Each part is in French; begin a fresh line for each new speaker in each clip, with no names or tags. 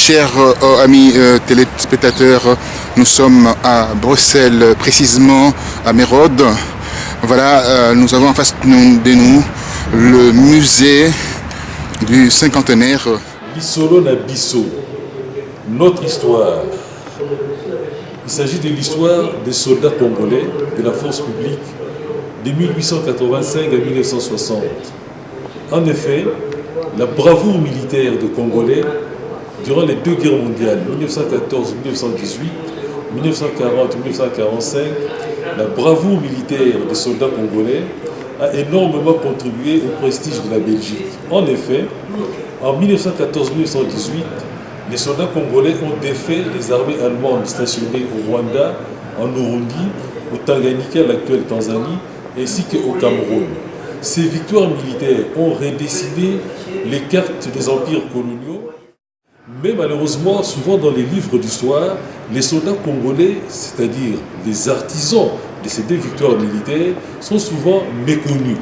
chers amis téléspectateurs, nous sommes à Bruxelles, précisément à Mérode. Voilà, nous avons en face de nous le musée du cinquantenaire.
Lisolo na biso, notre histoire. Il s'agit de l'histoire des soldats congolais de la force publique de 1885 à 1960. En effet, la bravoure militaire des Congolais durant les deux guerres mondiales, 1914-1918, 1940-1945, la bravoure militaire des soldats congolais a énormément contribué au prestige de la Belgique. En effet, en 1914-1918, les soldats congolais ont défait les armées allemandes stationnées au Rwanda, en Burundi, au Tanganyika, l'actuelle Tanzanie, ainsi qu'au Cameroun. Ces victoires militaires ont redessiné les cartes des empires coloniaux. Mais malheureusement, souvent dans les livres d'histoire, les soldats congolais, c'est-à-dire les artisans de ces deux victoires militaires, sont souvent méconnus.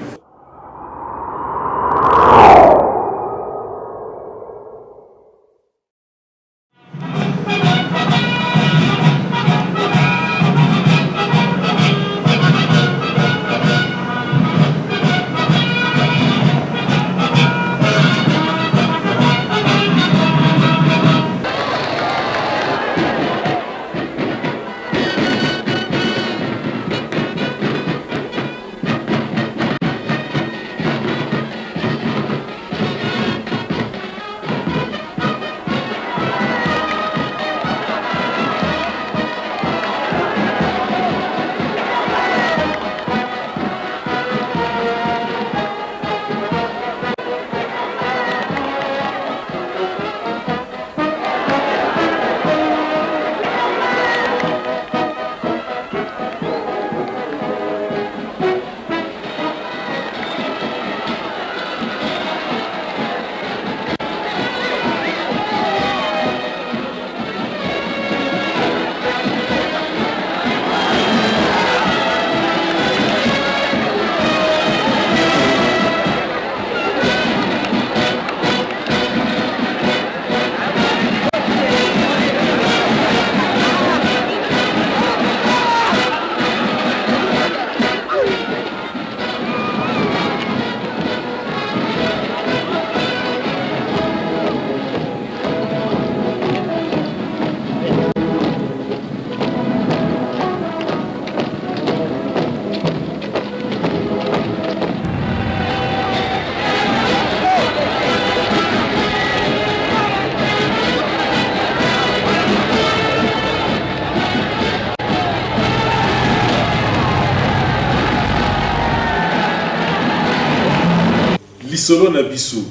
Lisolo na biso,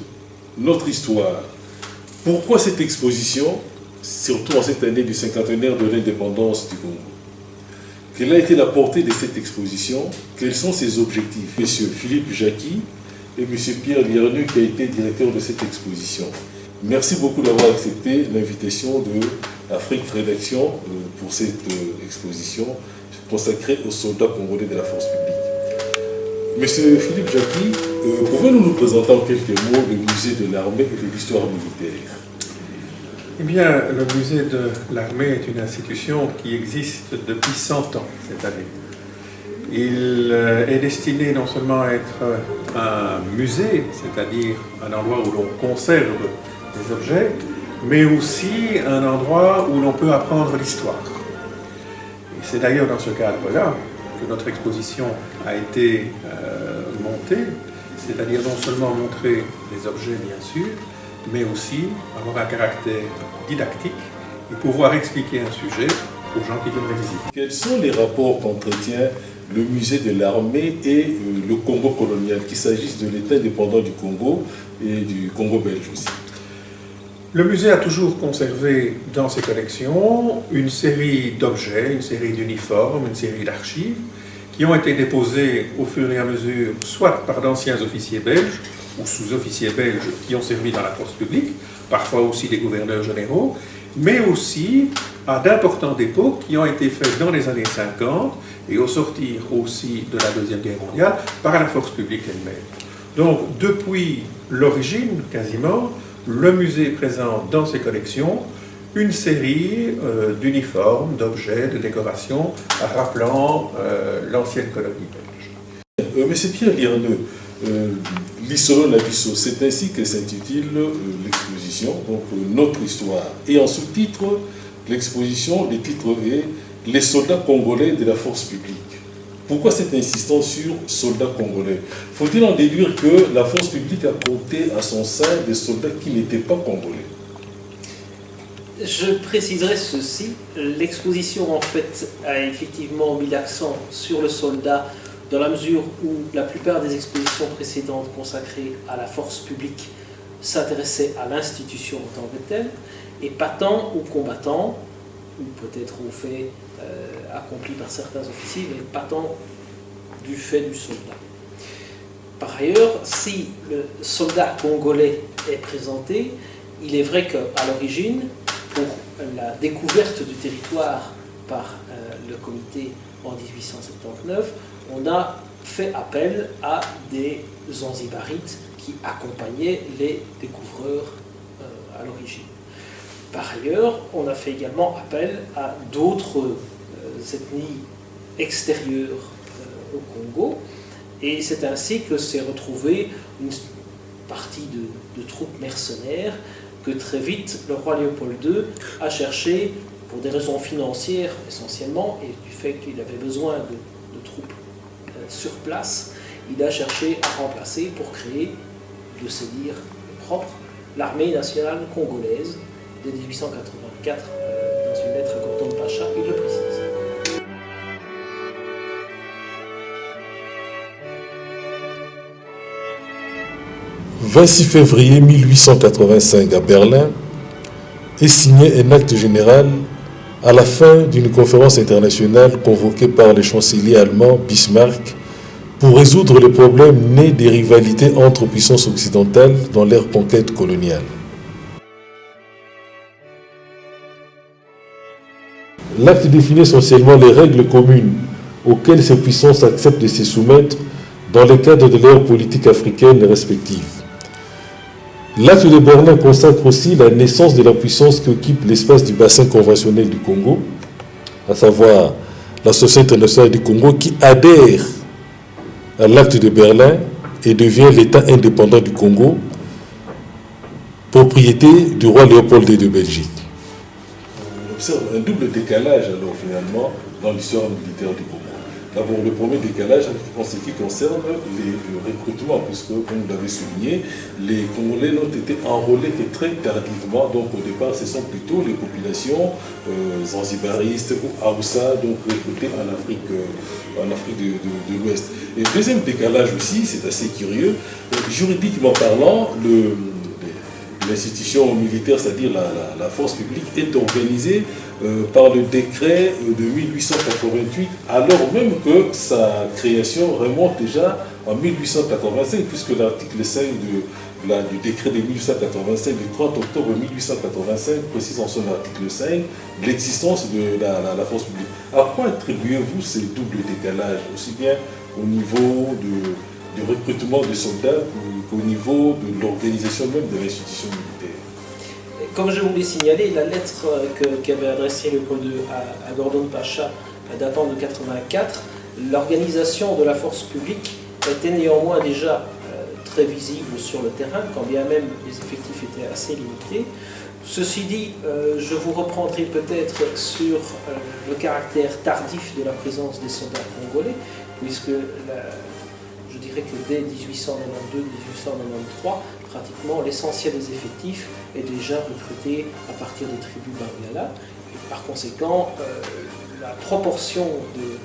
notre histoire. Pourquoi cette exposition, surtout en cette année du cinquantenaire de l'indépendance du Congo? Quelle a été la portée de cette exposition? Quels sont ses objectifs? Monsieur Philippe Jacqui et Monsieur Pierre Liernu, qui a été directeur de cette exposition. Merci beaucoup d'avoir accepté l'invitation de Afrique Rédaction pour cette exposition consacrée aux soldats congolais de la force publique. Monsieur Philippe Jacqui, pouvez-vous nous présenter en quelques mots le musée de l'armée et de l'histoire militaire?
Eh bien, le musée de l'armée est une institution qui existe depuis 100 ans cette année. Il est destiné non seulement à être un musée, c'est-à-dire un endroit où l'on conserve des objets, mais aussi un endroit où l'on peut apprendre l'histoire. Et c'est d'ailleurs dans ce cadre-là que notre exposition a été montée, c'est-à-dire non seulement montrer les objets bien sûr, mais aussi avoir un caractère didactique et pouvoir expliquer un sujet aux gens qui viennent le visiter.
Quels sont les rapports qu'entretient le musée de l'armée et le Congo colonial, qu'il s'agisse de l'État indépendant du Congo et du Congo belge aussi?
Le musée a toujours conservé dans ses collections une série d'objets, une série d'uniformes, une série d'archives qui ont été déposés au fur et à mesure soit par d'anciens officiers belges ou sous-officiers belges qui ont servi dans la force publique, parfois aussi des gouverneurs généraux, mais aussi à d'importants dépôts qui ont été faits dans les années 50 et au sortir aussi de la Deuxième Guerre mondiale par la force publique elle-même. Donc depuis l'origine, quasiment, le musée présente dans ses collections une série d'uniformes, d'objets, de décorations rappelant l'ancienne colonie belge.
Mais c'est Pierre Lierneux, l'Issolo Nabisso, c'est ainsi que s'intitule l'exposition, donc notre histoire. Et en sous-titre, l'exposition, le titre est « Les soldats congolais de la force publique ». Pourquoi cette insistance sur soldats congolais? Faut-il en déduire que la force publique a compté à son sein des soldats qui n'étaient pas congolais?
Je préciserai ceci, l'exposition en fait a effectivement mis l'accent sur le soldat dans la mesure où la plupart des expositions précédentes consacrées à la force publique s'intéressaient à l'institution en tant que telle, et pas tant aux combattants, ou peut-être aux faits accomplis par certains officiers, mais pas tant du fait du soldat. Par ailleurs, si le soldat congolais est présenté, il est vrai qu'à l'origine, pour la découverte du territoire par le comité en 1879, on a fait appel à des Zanzibarites qui accompagnaient les découvreurs à l'origine. Par ailleurs, on a fait également appel à d'autres ethnies extérieures au Congo, et c'est ainsi que s'est retrouvée une partie de troupes mercenaires que très vite le roi Léopold II a cherché, pour des raisons financières essentiellement, et du fait qu'il avait besoin de troupes sur place, il a cherché à remplacer pour créer, de ses dires propres, l'armée nationale congolaise de 1884, dans une lettre à Gordon Pacha, il le précise.
26 février 1885 à Berlin est signé un acte général à la fin d'une conférence internationale convoquée par le chancelier allemand Bismarck pour résoudre les problèmes nés des rivalités entre puissances occidentales dans l'ère conquête coloniale. L'acte définit essentiellement les règles communes auxquelles ces puissances acceptent de se soumettre dans le cadre de leurs politiques africaines respectives. L'acte de Berlin consacre aussi la naissance de la puissance qui occupe l'espace du bassin conventionnel du Congo, à savoir la Société internationale du Congo qui adhère à l'acte de Berlin et devient l'État indépendant du Congo, propriété du roi Léopold II de Belgique. On observe un double décalage alors finalement dans l'histoire militaire du Congo. D'abord, le premier décalage en ce qui concerne les recrutements, puisque, comme vous l'avez souligné, les Congolais n'ont été enrôlés que très tardivement. Donc, au départ, ce sont plutôt les populations zanzibaristes ou Haoussa, donc recrutées en Afrique de l'Ouest. Et le deuxième décalage aussi, c'est assez curieux, juridiquement parlant, l'institution militaire, c'est-à-dire la force publique, est organisée par le décret de 1888, alors même que sa création remonte déjà en 1885, puisque l'article 5 du décret de 1885, du 30 octobre 1885, précise en son article 5 l'existence de la force publique. À quoi attribuez-vous ces doubles décalages, aussi bien au niveau du recrutement des soldats qu'au niveau de l'organisation même de l'institution militaire?
Comme je vous l'ai signalé, la lettre qu'avait adressée Léopold II à Gordon Pacha datant de 1984, l'organisation de la force publique était néanmoins déjà très visible sur le terrain, quand bien même les effectifs étaient assez limités. Ceci dit, je vous reprendrai peut-être sur le caractère tardif de la présence des soldats congolais, puisque je dirais que dès 1892-1893, pratiquement l'essentiel des effectifs est déjà recruté à partir des tribus Bangala. Et par conséquent, la proportion de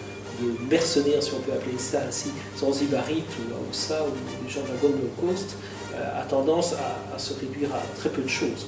mercenaires, si on peut appeler ça ainsi, Zanzibarites ou Haoussa ou des gens de la Gold Coast, a tendance à se réduire à très peu de choses.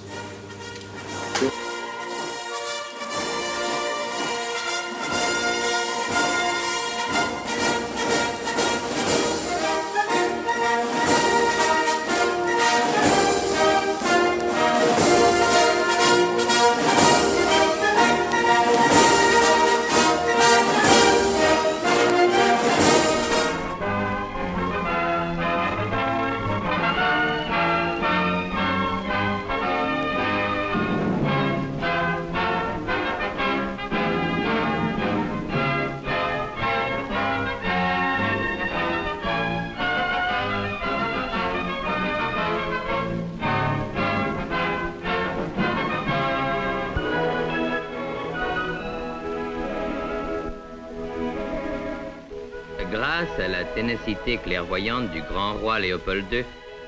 Grâce à la ténacité clairvoyante du grand roi Léopold II,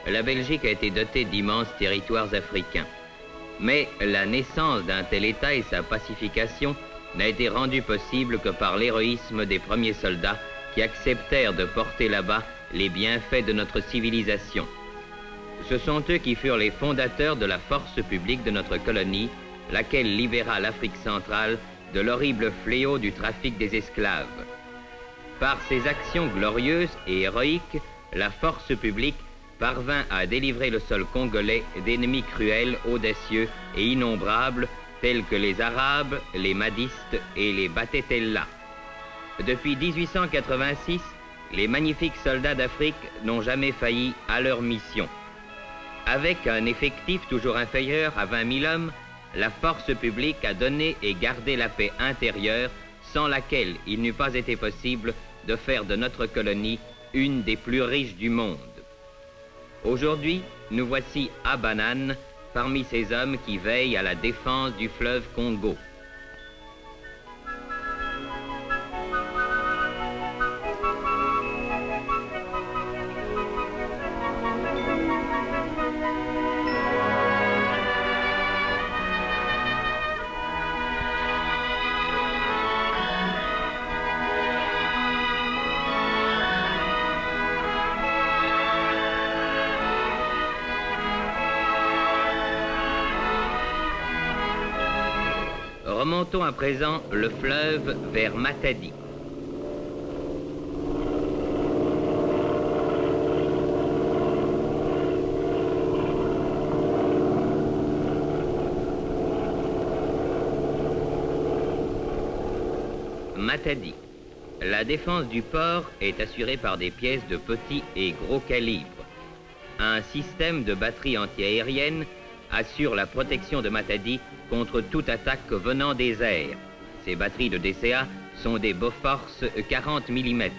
la Belgique a été dotée d'immenses territoires africains. Mais la naissance d'un tel État et sa pacification n'a été rendue possible que par l'héroïsme des premiers soldats qui acceptèrent de porter là-bas les bienfaits de notre civilisation. Ce sont eux qui furent les fondateurs de la force publique de notre colonie, laquelle libéra l'Afrique centrale de l'horrible fléau du trafic des esclaves. Par ses actions glorieuses et héroïques, la force publique parvint à délivrer le sol congolais d'ennemis cruels, audacieux et innombrables tels que les Arabes, les Madistes et les Batetela. Depuis 1886, les magnifiques soldats d'Afrique n'ont jamais failli à leur mission. Avec un effectif toujours inférieur à 20 000 hommes, la force publique a donné et gardé la paix intérieure sans laquelle il n'eût pas été possible de faire de notre colonie une des plus riches du monde. Aujourd'hui, nous voici à Banane, parmi ces hommes qui veillent à la défense du fleuve Congo. Remontons à présent le fleuve vers Matadi. Matadi. La défense du port est assurée par des pièces de petit et gros calibre. Un système de batterie antiaérienne assure la protection de Matadi contre toute attaque venant des airs. Ces batteries de DCA sont des Bofors 40 mm.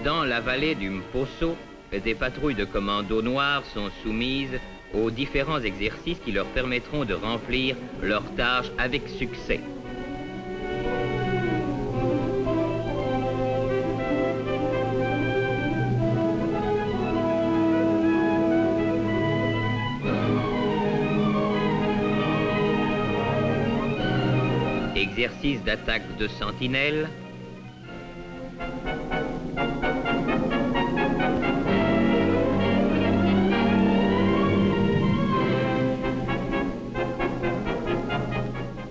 Dans la vallée du Mposo, des patrouilles de commando noirs sont soumises aux différents exercices qui leur permettront de remplir leurs tâches avec succès. Exercice d'attaque de sentinelle.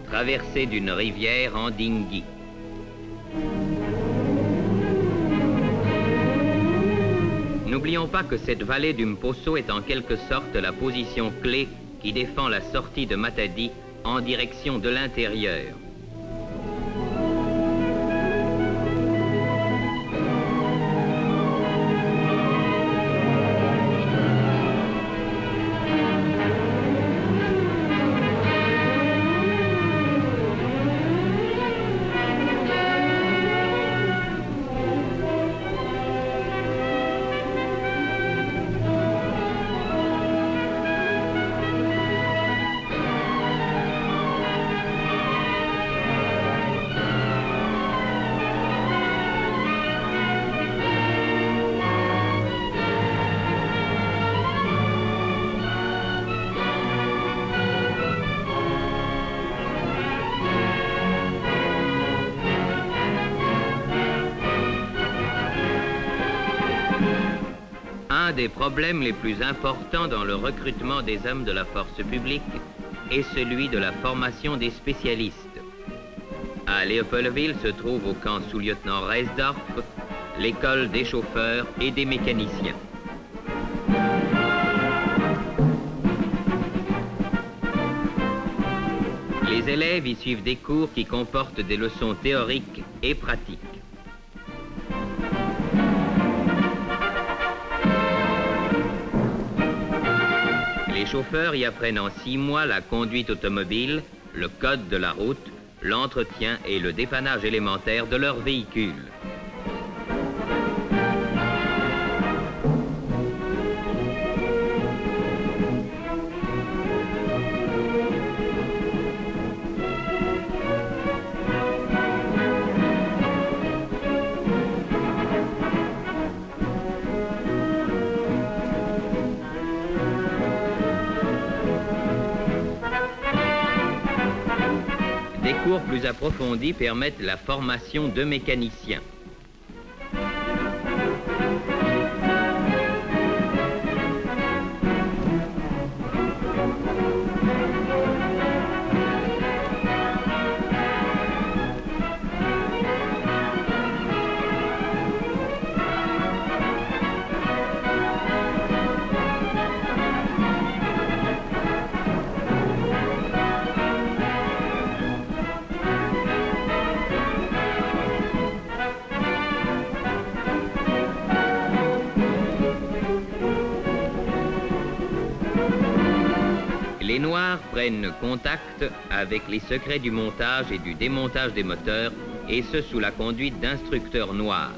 Traversée d'une rivière en dinghy. N'oublions pas que cette vallée du Mposo est en quelque sorte la position clé qui défend la sortie de Matadi en direction de l'intérieur. Un des problèmes les plus importants dans le recrutement des hommes de la force publique est celui de la formation des spécialistes. À Léopoldville se trouve au camp sous-lieutenant Reisdorf l'école des chauffeurs et des mécaniciens. Les élèves y suivent des cours qui comportent des leçons théoriques et pratiques. Les chauffeurs y apprennent en 6 mois la conduite automobile, le code de la route, l'entretien et le dépannage élémentaire de leur véhicule. Des cours plus approfondis permettent la formation de mécaniciens. Les Noirs prennent contact avec les secrets du montage et du démontage des moteurs, et ce sous la conduite d'instructeurs noirs.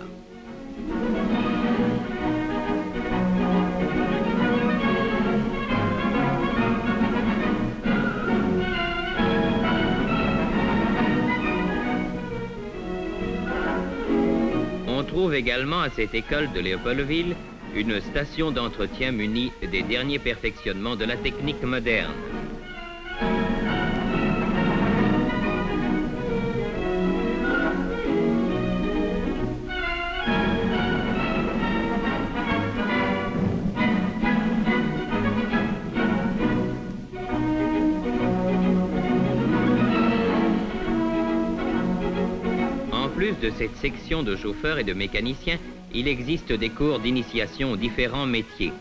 On trouve également à cette école de Léopoldville une station d'entretien munie des derniers perfectionnements de la technique moderne. En plus de cette section de chauffeurs et de mécaniciens, il existe des cours d'initiation aux différents métiers.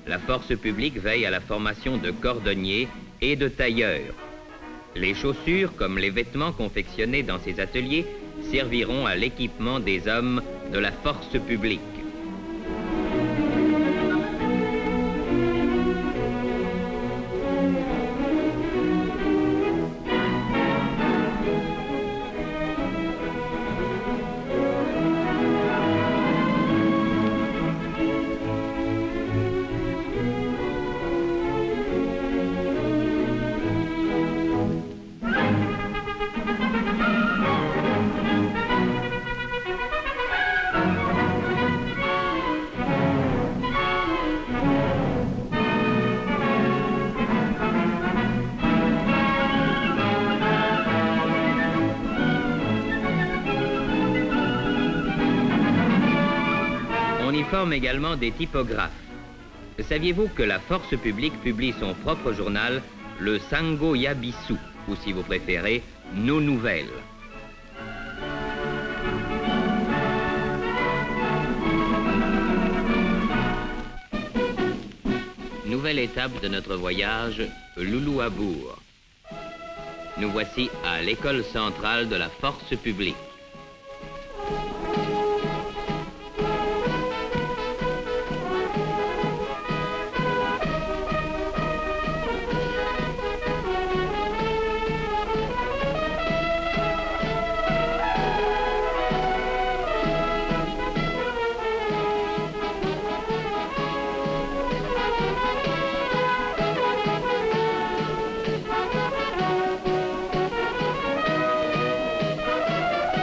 La force publique veille à la formation de cordonniers et de tailleurs. Les chaussures, comme les vêtements confectionnés dans ces ateliers, serviront à l'équipement des hommes de la force publique. On y forme également des typographes. Saviez-vous que la force publique publie son propre journal, le Sango Yabisu, ou si vous préférez, Nos Nouvelles. Nouvelle étape de notre voyage, Loulouabour. Nous voici à l'école centrale de la force publique.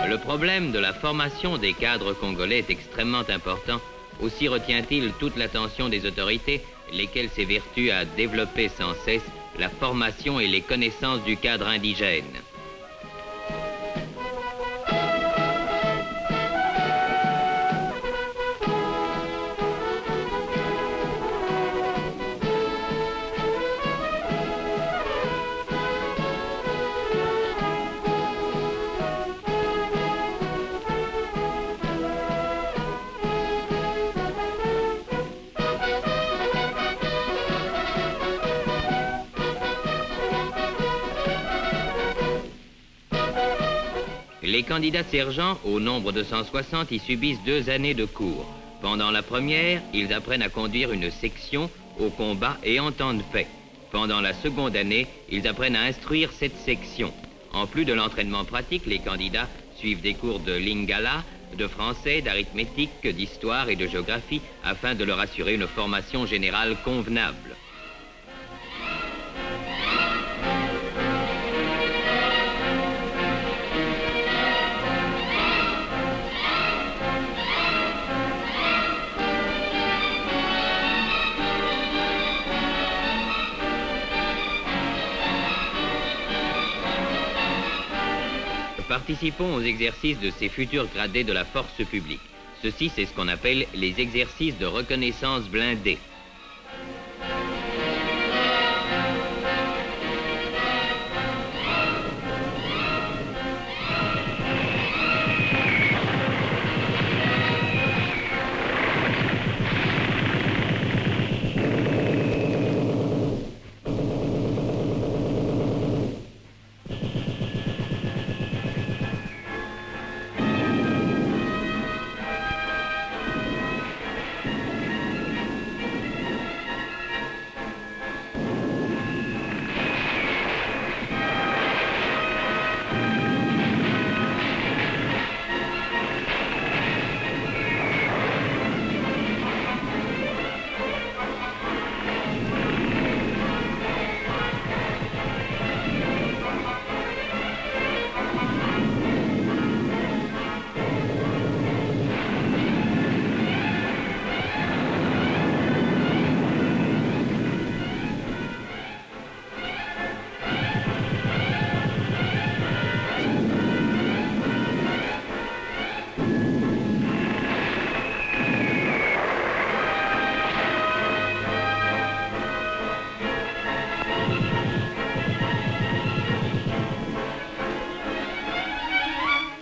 Le problème de la formation des cadres congolais est extrêmement important. Aussi retient-il toute l'attention des autorités, lesquelles s'évertuent à développer sans cesse la formation et les connaissances du cadre indigène. Les candidats sergents, au nombre de 160, y subissent 2 années de cours. Pendant la première, ils apprennent à conduire une section au combat et en temps de paix. Pendant la seconde année, ils apprennent à instruire cette section. En plus de l'entraînement pratique, les candidats suivent des cours de lingala, de français, d'arithmétique, d'histoire et de géographie afin de leur assurer une formation générale convenable. Participons aux exercices de ces futurs gradés de la force publique. Ceci, c'est ce qu'on appelle les exercices de reconnaissance blindés.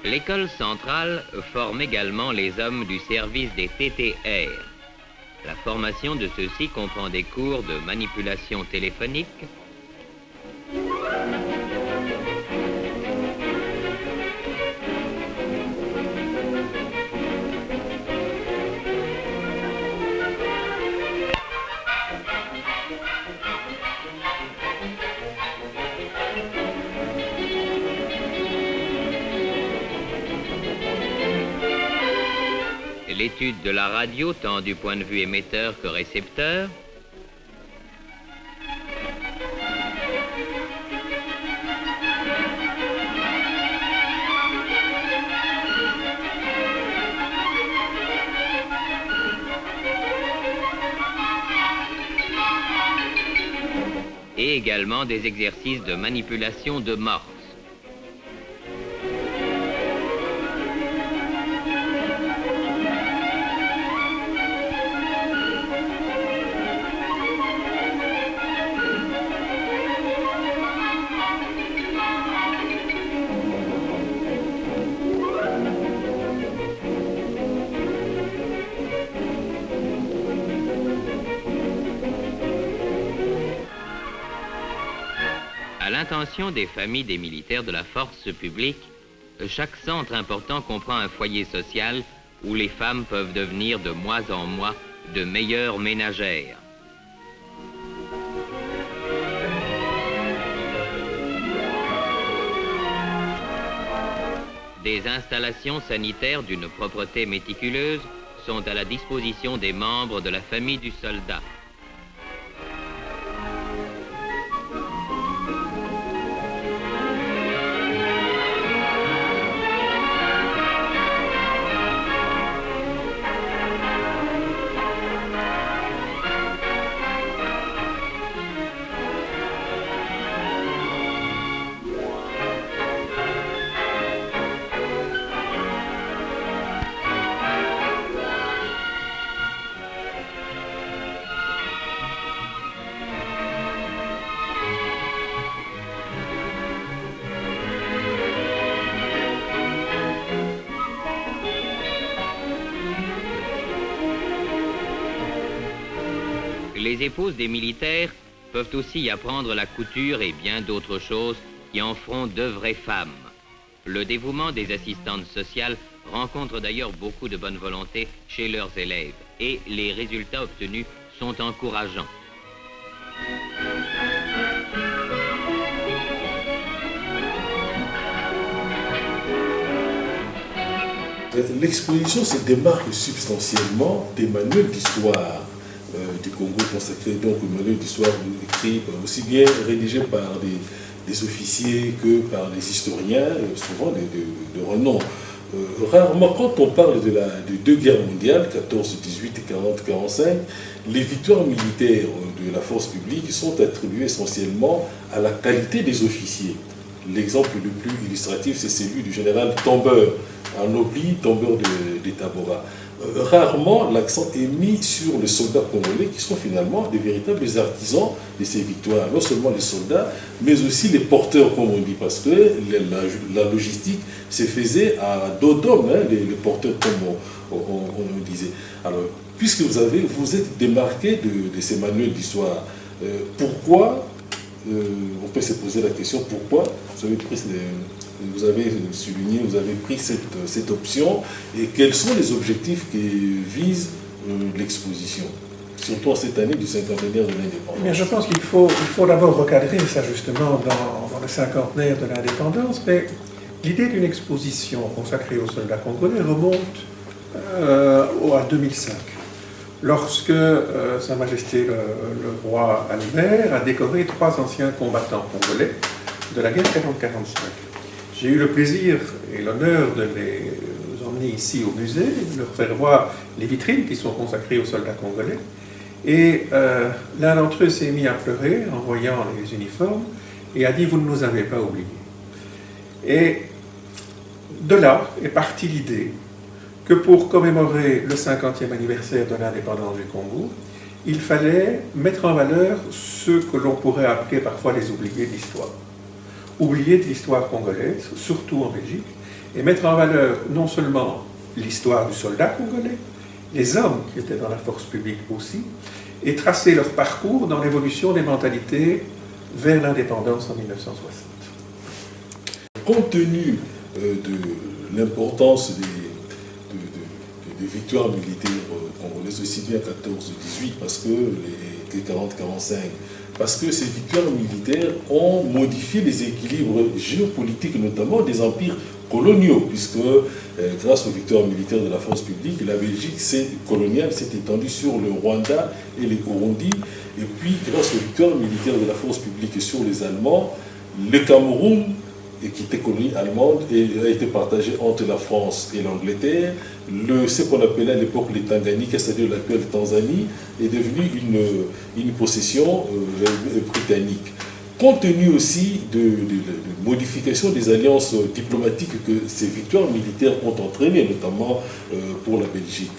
L'école centrale forme également les hommes du service des TTR. La formation de ceux-ci comprend des cours de manipulation téléphonique, l'étude de la radio tant du point de vue émetteur que récepteur, et également des exercices de manipulation de morse. À l'intention des familles des militaires de la force publique, chaque centre important comprend un foyer social où les femmes peuvent devenir de mois en mois de meilleures ménagères. Des installations sanitaires d'une propreté méticuleuse sont à la disposition des membres de la famille du soldat. Les épouses des militaires peuvent aussi y apprendre la couture et bien d'autres choses qui en feront de vraies femmes. Le dévouement des assistantes sociales rencontre d'ailleurs beaucoup de bonne volonté chez leurs élèves et les résultats obtenus sont encourageants.
L'exposition se démarque substantiellement des manuels d'histoire du Congo consacrés donc aux manuels d'histoire écrits aussi bien rédigés par des officiers que par des historiens, souvent de renom. Rarement, quand on parle de deux guerres mondiales, 14-18 et 40-45, les victoires militaires de la force publique sont attribuées essentiellement à la qualité des officiers. L'exemple le plus illustratif, c'est celui du général Tombeur, un obli Tombeur de Tabora. Rarement, l'accent est mis sur les soldats congolais qui sont finalement des véritables artisans de ces victoires. Non seulement les soldats, mais aussi les porteurs, comme on dit, parce que la logistique se faisait à dos d'homme, hein, les porteurs, comme on disait. Alors, puisque vous êtes démarqué de ces manuels d'histoire, pourquoi, on peut se poser la question, pourquoi vous avez souligné, vous avez pris cette option, et quels sont les objectifs qui visent l'exposition, surtout en cette année du cinquantenaire de l'indépendance?
Mais je pense qu'il faut d'abord recadrer ça justement dans le cinquantenaire de l'indépendance, mais l'idée d'une exposition consacrée aux soldats congolais remonte à 2005, lorsque Sa Majesté le roi Albert a décoré 3 anciens combattants congolais de la guerre 40-45. J'ai eu le plaisir et l'honneur de les emmener ici au musée, de leur faire voir les vitrines qui sont consacrées aux soldats congolais. Et l'un d'entre eux s'est mis à pleurer en voyant les uniformes et a dit « Vous ne nous avez pas oubliés ». Et de là est partie l'idée que pour commémorer le 50e anniversaire de l'indépendance du Congo, il fallait mettre en valeur ceux que l'on pourrait appeler parfois les oubliés de l'histoire. Oubliés de l'histoire congolaise, surtout en Belgique, et mettre en valeur non seulement l'histoire du soldat congolais, les hommes qui étaient dans la force publique aussi, et tracer leur parcours dans l'évolution des mentalités vers l'indépendance en 1960.
Compte tenu de l'importance des victoires militaires congolaises, aussi bien 14-18, parce que les 40-45, parce que ces victoires militaires ont modifié les équilibres géopolitiques, notamment des empires coloniaux, puisque grâce aux victoires militaires de la force publique, la Belgique coloniale s'est étendue sur le Rwanda et les Burundi, et puis grâce aux victoires militaires de la force publique sur les Allemands, le Cameroun, qui était colonie allemande, a été partagé entre la France et l'Angleterre. Ce qu'on appelait à l'époque les Tanganyika, c'est-à-dire l'actuelle Tanzanie, est devenu une possession britannique. Compte tenu aussi de modification des alliances diplomatiques que ces victoires militaires ont entraînées, notamment pour la Belgique.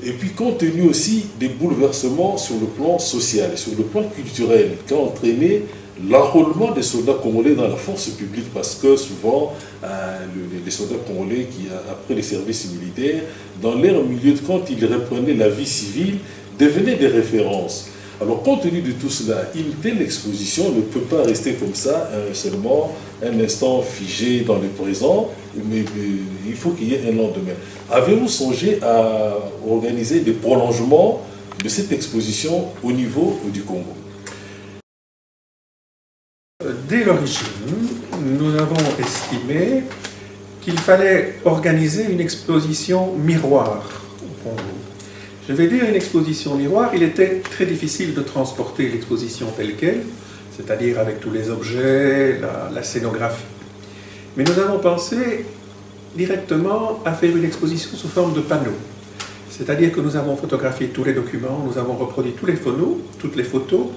Et puis compte tenu aussi des bouleversements sur le plan social et sur le plan culturel qui ont entraîné l'enrôlement des soldats congolais dans la force publique, parce que souvent les soldats congolais qui, après les services militaires, dans leur milieu, quand ils reprenaient la vie civile, devenaient des références. Alors, compte tenu de tout cela, une telle exposition ne peut pas rester comme ça, seulement un instant figé dans le présent, mais il faut qu'il y ait un lendemain. Avez-vous songé à organiser des prolongements de cette exposition au niveau du Congo?
Dès l'origine, nous avons estimé qu'il fallait organiser une exposition miroir au Congo. Je vais dire une exposition miroir, il était très difficile de transporter l'exposition telle qu'elle, c'est-à-dire avec tous les objets, la scénographie. Mais nous avons pensé directement à faire une exposition sous forme de panneaux. C'est-à-dire que nous avons photographié tous les documents, nous avons reproduit toutes les photos,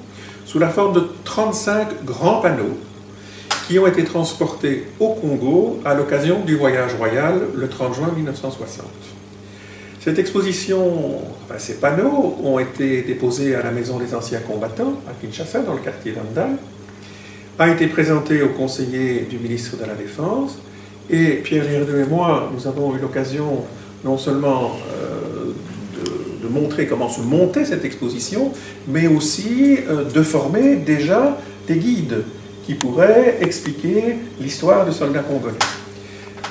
sous la forme de 35 grands panneaux qui ont été transportés au Congo à l'occasion du voyage royal le 30 juin 1960. Cette exposition, ces panneaux ont été déposés à la Maison des Anciens Combattants, à Kinshasa, dans le quartier d'Andal, a été présentée au conseiller du ministre de la Défense, et Pierre Lierdeux et moi, nous avons eu l'occasion non seulement de montrer comment se montait cette exposition, mais aussi de former déjà des guides qui pourraient expliquer l'histoire des soldats congolais.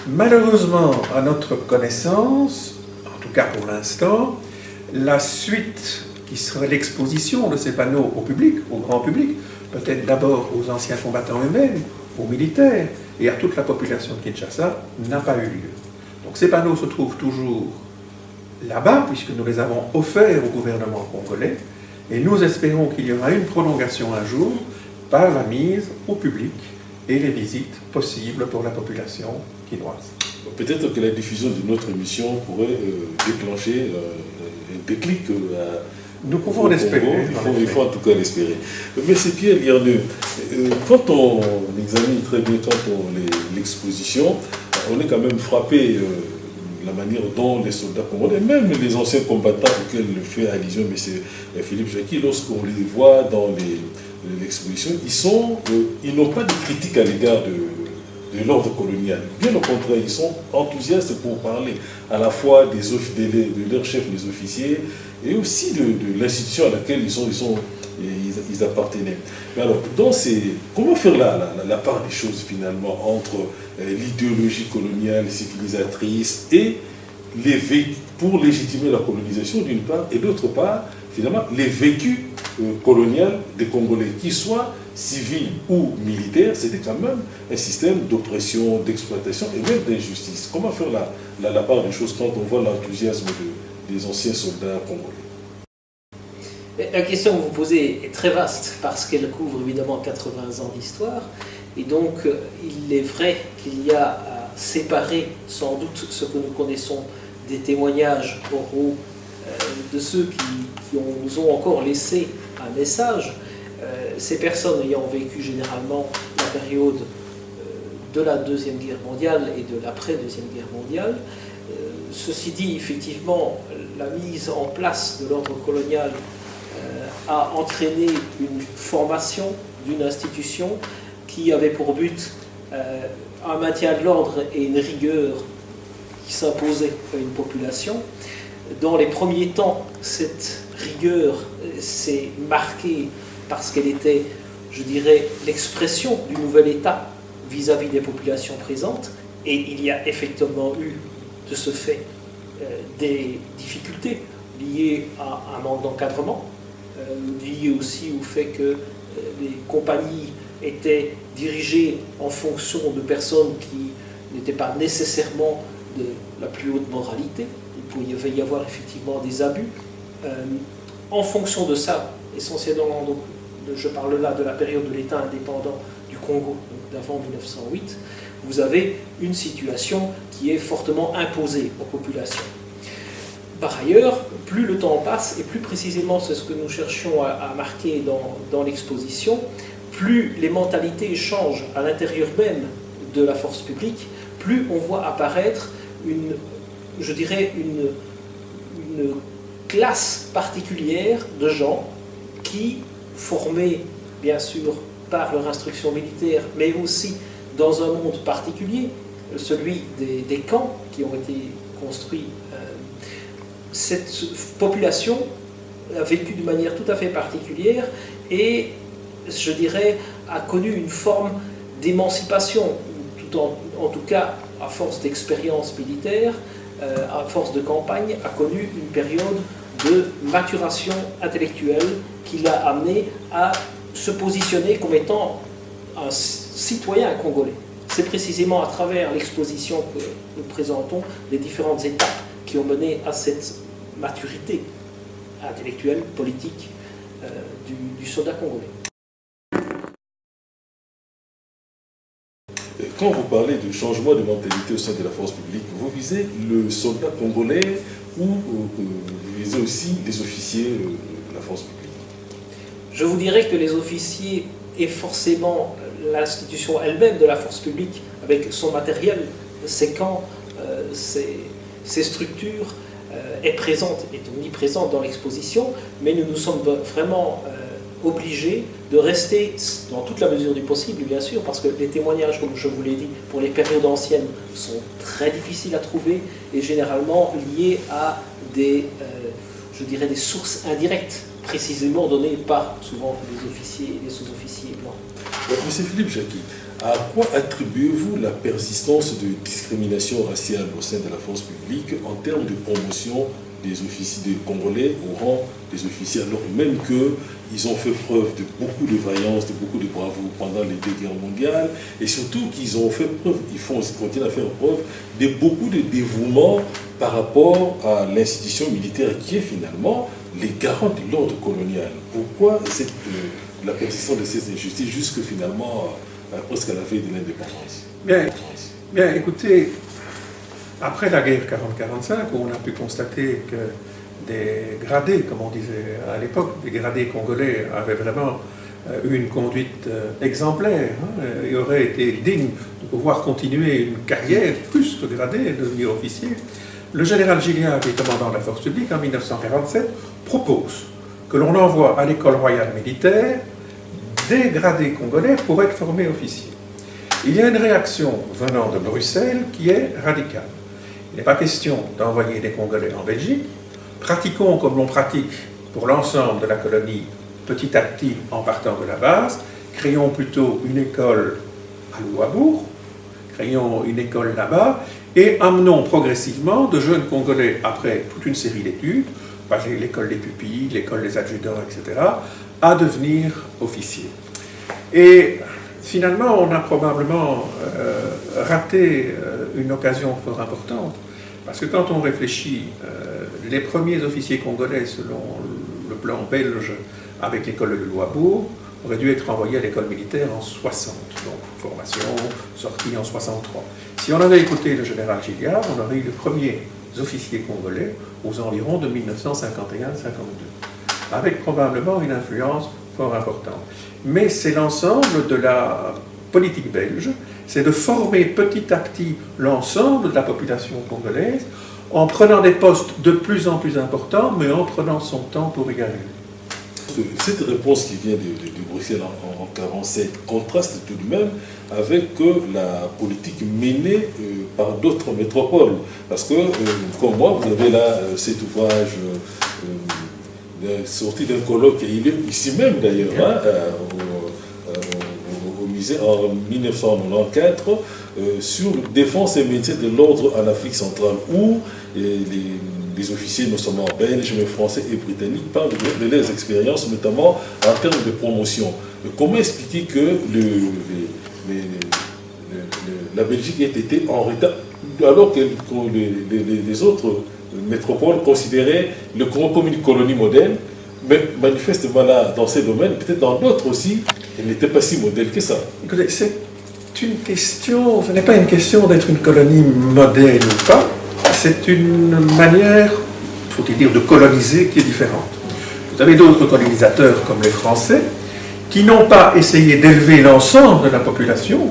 Malheureusement, à notre connaissance, en tout cas pour l'instant, la suite qui sera l'exposition de ces panneaux au public, au grand public, peut-être d'abord aux anciens combattants eux-mêmes, aux militaires et à toute la population de Kinshasa, n'a pas eu lieu. Donc ces panneaux se trouvent toujours là-bas, puisque nous les avons offerts au gouvernement congolais, et nous espérons qu'il y aura une prolongation un jour par la mise au public et les visites possibles pour la population quinoise.
Peut-être que la diffusion de notre émission pourrait déclencher un déclic
nous pouvons l'espérer.
Il faut en tout cas l'espérer. Mais c'est Pierre Lierneux, quand on examine très bien l'exposition, on est quand même frappé la manière dont les soldats congolais, même les anciens combattants auxquels fait allusion M. Philippe Jacqui, lorsqu'on les voit dans l'exposition, ils n'ont pas de critique à l'égard de l'ordre colonial. Bien au contraire, ils sont enthousiastes pour parler à la fois de leurs chefs, des officiers, et aussi de l'institution à laquelle ils appartenaient. Mais alors, comment faire la part des choses finalement entre l'idéologie coloniale, civilisatrice et pour légitimer la colonisation d'une part, et d'autre part, finalement, les vécus coloniaux des Congolais, qu'ils soient civils ou militaires, c'était quand même un système d'oppression, d'exploitation et même d'injustice. Comment faire la part des choses quand on voit l'enthousiasme des anciens soldats congolais?
La question que vous posez est très vaste parce qu'elle couvre évidemment 80 ans d'histoire et donc il est vrai qu'il y a à séparer sans doute ce que nous connaissons des témoignages oraux de ceux qui nous ont encore laissé un message. Ces personnes ayant vécu généralement la période de la Deuxième Guerre mondiale et de l'après-Deuxième Guerre mondiale. Ceci dit, effectivement, la mise en place de l'ordre colonial a entraîné une formation d'une institution qui avait pour but un maintien de l'ordre et une rigueur qui s'imposait à une population. Dans les premiers temps, cette rigueur s'est marquée parce qu'elle était, je dirais, l'expression du nouvel État vis-à-vis des populations présentes, et il y a effectivement eu, de ce fait, des difficultés liées à un manque d'encadrement, liées aussi au fait que les compagnies étaient dirigées en fonction de personnes qui n'étaient pas nécessairement de la plus haute moralité. Il pouvait y avoir effectivement des abus. En fonction de ça, essentiellement, donc, je parle là de la période de l'État indépendant du Congo, d'avant 1908, vous avez une situation qui est fortement imposée aux populations. Par ailleurs, plus le temps passe, et plus précisément c'est ce que nous cherchions à marquer dans l'exposition, plus les mentalités changent à l'intérieur même de la force publique, plus on voit apparaître une classe particulière de gens qui, formés bien sûr par leur instruction militaire, mais aussi dans un monde particulier, celui des camps qui ont été construits. Cette population a vécu d'une manière tout à fait particulière et, je dirais, a connu une forme d'émancipation, en tout cas à force d'expérience militaire, à force de campagne, a connu une période de maturation intellectuelle qui l'a amené à se positionner comme étant un citoyen congolais. C'est précisément à travers l'exposition que nous présentons les différentes étapes qui ont mené à cette maturité intellectuelle, politique du soldat congolais.
Quand vous parlez de changement de mentalité au sein de la force publique, vous visez le soldat congolais ou vous visez aussi les officiers de la force publique?
Je vous dirais que les officiers et forcément l'institution elle-même de la force publique, avec son matériel, ses camps, ses structures, est présente, est omniprésente dans l'exposition, mais nous nous sommes vraiment obligés de rester, dans toute la mesure du possible, bien sûr, parce que les témoignages, comme je vous l'ai dit, pour les périodes anciennes, sont très difficiles à trouver et généralement liés à des sources indirectes, précisément données par souvent les officiers et les sous-officiers blancs.
Monsieur Philippe Jacqui, À quoi attribuez-vous la persistance de discrimination raciale au sein de la force publique en termes de promotion des officiers congolais au rang des officiers, alors même qu'ils ont fait preuve de beaucoup de vaillance, de beaucoup de bravoure pendant les 2 guerres mondiales, et surtout qu'ils ont fait preuve, continuent à faire preuve de beaucoup de dévouement par rapport à l'institution militaire qui est finalement les garants de l'ordre colonial. Pourquoi la persistance de ces injustices jusque finalement presque à la veille de l'indépendance?
Bien, écoutez, après la guerre 40-45, où on a pu constater que des gradés, comme on disait à l'époque, des gradés congolais avaient vraiment eu une conduite exemplaire, et auraient été dignes de pouvoir continuer une carrière plus que gradée et devenir officier, le général Gilliard, qui est commandant de la force publique en 1947, propose que l'on envoie à l'école royale militaire des gradés congolais pour être formés officiers. Il y a une réaction venant de Bruxelles qui est radicale. Il n'est pas question d'envoyer des Congolais en Belgique. Pratiquons comme l'on pratique pour l'ensemble de la colonie, petit à petit en partant de la base. Créons plutôt une école à Louabourg, créons une école là-bas, et amenons progressivement de jeunes Congolais, après toute une série d'études, l'école des pupilles, l'école des adjudants, etc., à devenir officiers. Et finalement, on a probablement raté une occasion fort importante, parce que quand on réfléchit, les premiers officiers congolais, selon le plan belge, avec l'école de Louabourg, auraient dû être envoyés à l'école militaire en 60, donc formation, sortie en 63. Si on avait écouté le général Gilliard, on aurait eu les premiers officiers congolais aux environs de 1951-52, avec probablement une influence fort importante. Mais c'est l'ensemble de la politique belge, c'est de former petit à petit l'ensemble de la population congolaise en prenant des postes de plus en plus importants, mais en prenant son temps pour y arriver.
Cette réponse qui vient de Bruxelles en 1947 contraste tout de même avec la politique menée par d'autres métropoles. Parce que, comme moi, vous avez là cet ouvrage sorti d'un colloque qui a eu lieu ici même d'ailleurs, au musée en 1994, sur défense et maintien de l'ordre en Afrique centrale, où les officiers, non seulement belges, mais français et britanniques, parlent de leurs expériences, notamment en termes de promotion. Comment expliquer que la Belgique ait été en retard, alors que les autres métropoles considéraient le Congo comme une colonie modèle, mais manifestement là, dans ces domaines, peut-être dans d'autres aussi, elle n'était pas si modèle que ça.
Écoutez, c'est une question, ce n'est pas une question d'être une colonie modèle ou pas, c'est une manière, faut-il dire, de coloniser qui est différente. Vous avez d'autres colonisateurs comme les Français qui n'ont pas essayé d'élever l'ensemble de la population.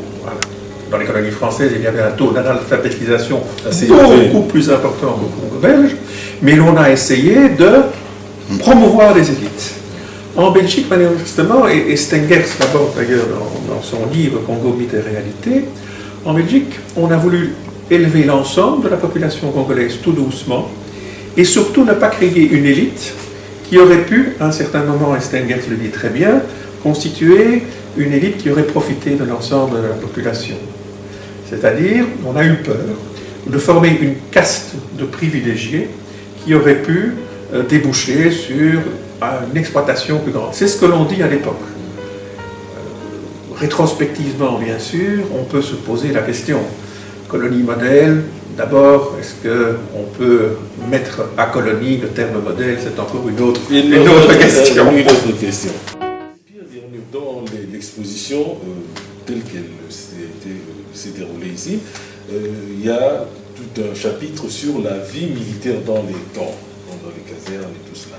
Dans les colonies françaises, il y avait un taux d'analphabétisation beaucoup plus important qu'au Congo belge, mais l'on a essayé de promouvoir les élites. En Belgique, manifestement, et Stengers d'abord d'ailleurs dans son livre Congo, mythe et réalité, en Belgique, on a voulu élever l'ensemble de la population congolaise tout doucement, et surtout ne pas créer une élite qui aurait pu, à un certain moment, et Stengers le dit très bien, constituer une élite qui aurait profité de l'ensemble de la population. C'est-à-dire, on a eu peur de former une caste de privilégiés qui aurait pu déboucher sur une exploitation plus grande. C'est ce que l'on dit à l'époque. Rétrospectivement, bien sûr, on peut se poser la question. Colonie modèle, d'abord, est-ce qu'on peut mettre à colonie le terme modèle? C'est encore une autre question.
Une autre question. Dans l'exposition telle qu'elle s'est déroulée ici, il y a tout un chapitre sur la vie militaire dans les camps, dans les casernes et tout cela.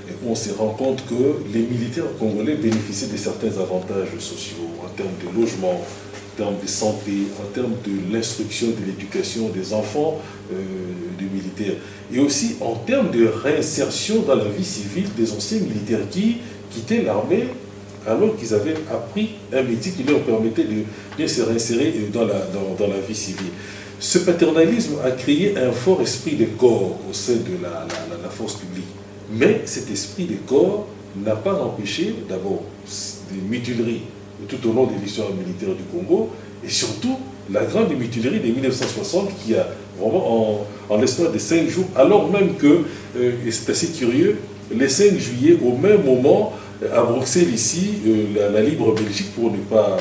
Et on se rend compte que les militaires congolais bénéficiaient de certains avantages sociaux en termes de logement, en termes de santé, en termes de l'instruction, de l'éducation des enfants des militaires. Et aussi en termes de réinsertion dans la vie civile des anciens militaires qui quittaient l'armée alors qu'ils avaient appris un métier qui leur permettait de bien se réinsérer dans la vie civile. Ce paternalisme a créé un fort esprit de corps au sein de la force publique. Mais cet esprit de corps n'a pas empêché d'abord des mutineries tout au long de l'histoire militaire du Congo, et surtout la grande mutinerie de 1960 qui a vraiment, en l'espace de 5 jours, alors même que, et c'est assez curieux, les 5 juillet, au même moment, à Bruxelles ici, la Libre Belgique, pour ne pas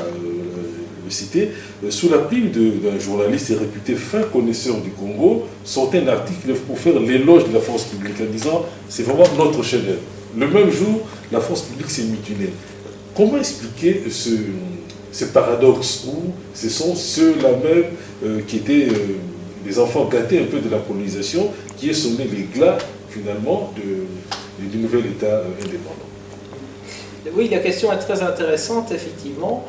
le citer, sous la plume d'un journaliste et réputé fin connaisseur du Congo, sortait un article pour faire l'éloge de la force publique en disant c'est vraiment notre chef-d'œuvre. Le même jour, la force publique s'est mutinée. Comment expliquer ce paradoxe où ce sont ceux-là même qui étaient des enfants gâtés un peu de la colonisation qui est sonné les glas finalement du nouvel État indépendant?
Oui, la question est très intéressante, effectivement.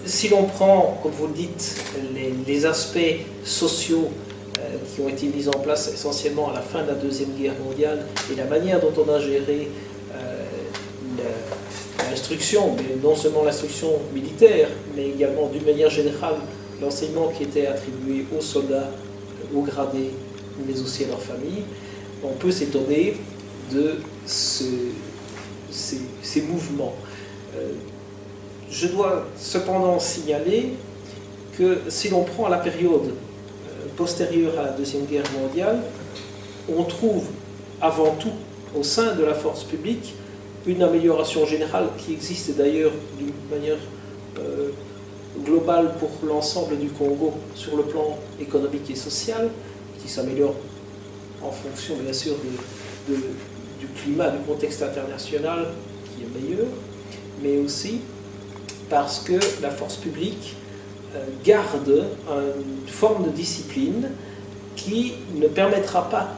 Si l'on prend, comme vous le dites, les aspects sociaux qui ont été mis en place essentiellement à la fin de la Deuxième Guerre mondiale et la manière dont on a géré l'instruction, mais non seulement l'instruction militaire, mais également d'une manière générale l'enseignement qui était attribué aux soldats, aux gradés, mais aussi à leurs familles, on peut s'étonner de ces mouvements. Je dois cependant signaler que si l'on prend la période postérieure à la Deuxième Guerre mondiale, on trouve avant tout au sein de la force publique une amélioration générale qui existe d'ailleurs d'une manière globale pour l'ensemble du Congo sur le plan économique et social, qui s'améliore en fonction bien sûr du climat, du contexte international qui est meilleur, mais aussi parce que la force publique garde une forme de discipline qui ne permettra pas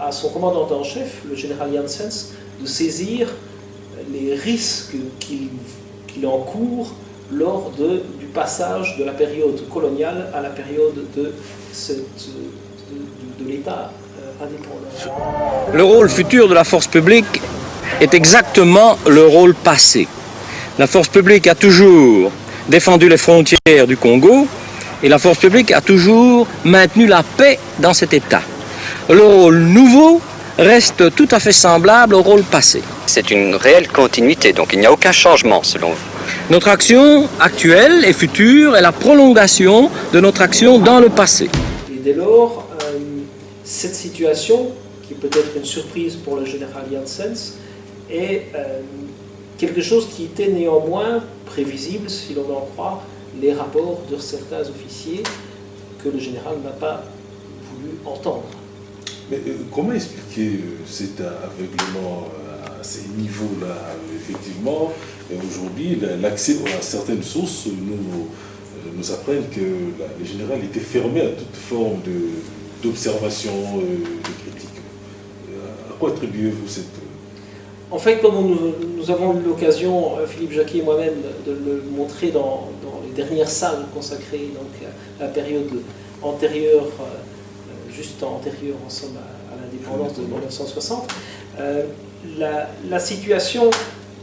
à son commandant en chef, le général Janssens, de saisir les risques qu'il encourt lors du passage de la période coloniale à la période de l'État indépendant.
Le rôle futur de la force publique est exactement le rôle passé. La force publique a toujours défendu les frontières du Congo et la force publique a toujours maintenu la paix dans cet État. Le rôle nouveau reste tout à fait semblable au rôle passé.
C'est une réelle continuité, donc il n'y a aucun changement selon vous.
Notre action actuelle et future est la prolongation de notre action dans le passé.
Et dès lors, cette situation, qui peut être une surprise pour le général Janssens, est quelque chose qui était néanmoins prévisible, si l'on en croit les rapports de certains officiers que le général n'a pas voulu entendre.
Mais comment expliquer cet aveuglement à ces niveaux-là? Effectivement, aujourd'hui, l'accès à certaines sources nous apprennent que le général était fermé à toute forme d'observation, de critique. À quoi attribuez-vous cette...
En fait, comme nous avons eu l'occasion, Philippe Jacquet et moi-même, de le montrer dans les dernières salles consacrées donc, à la période antérieure, juste antérieure en somme à l'indépendance de 1960, la situation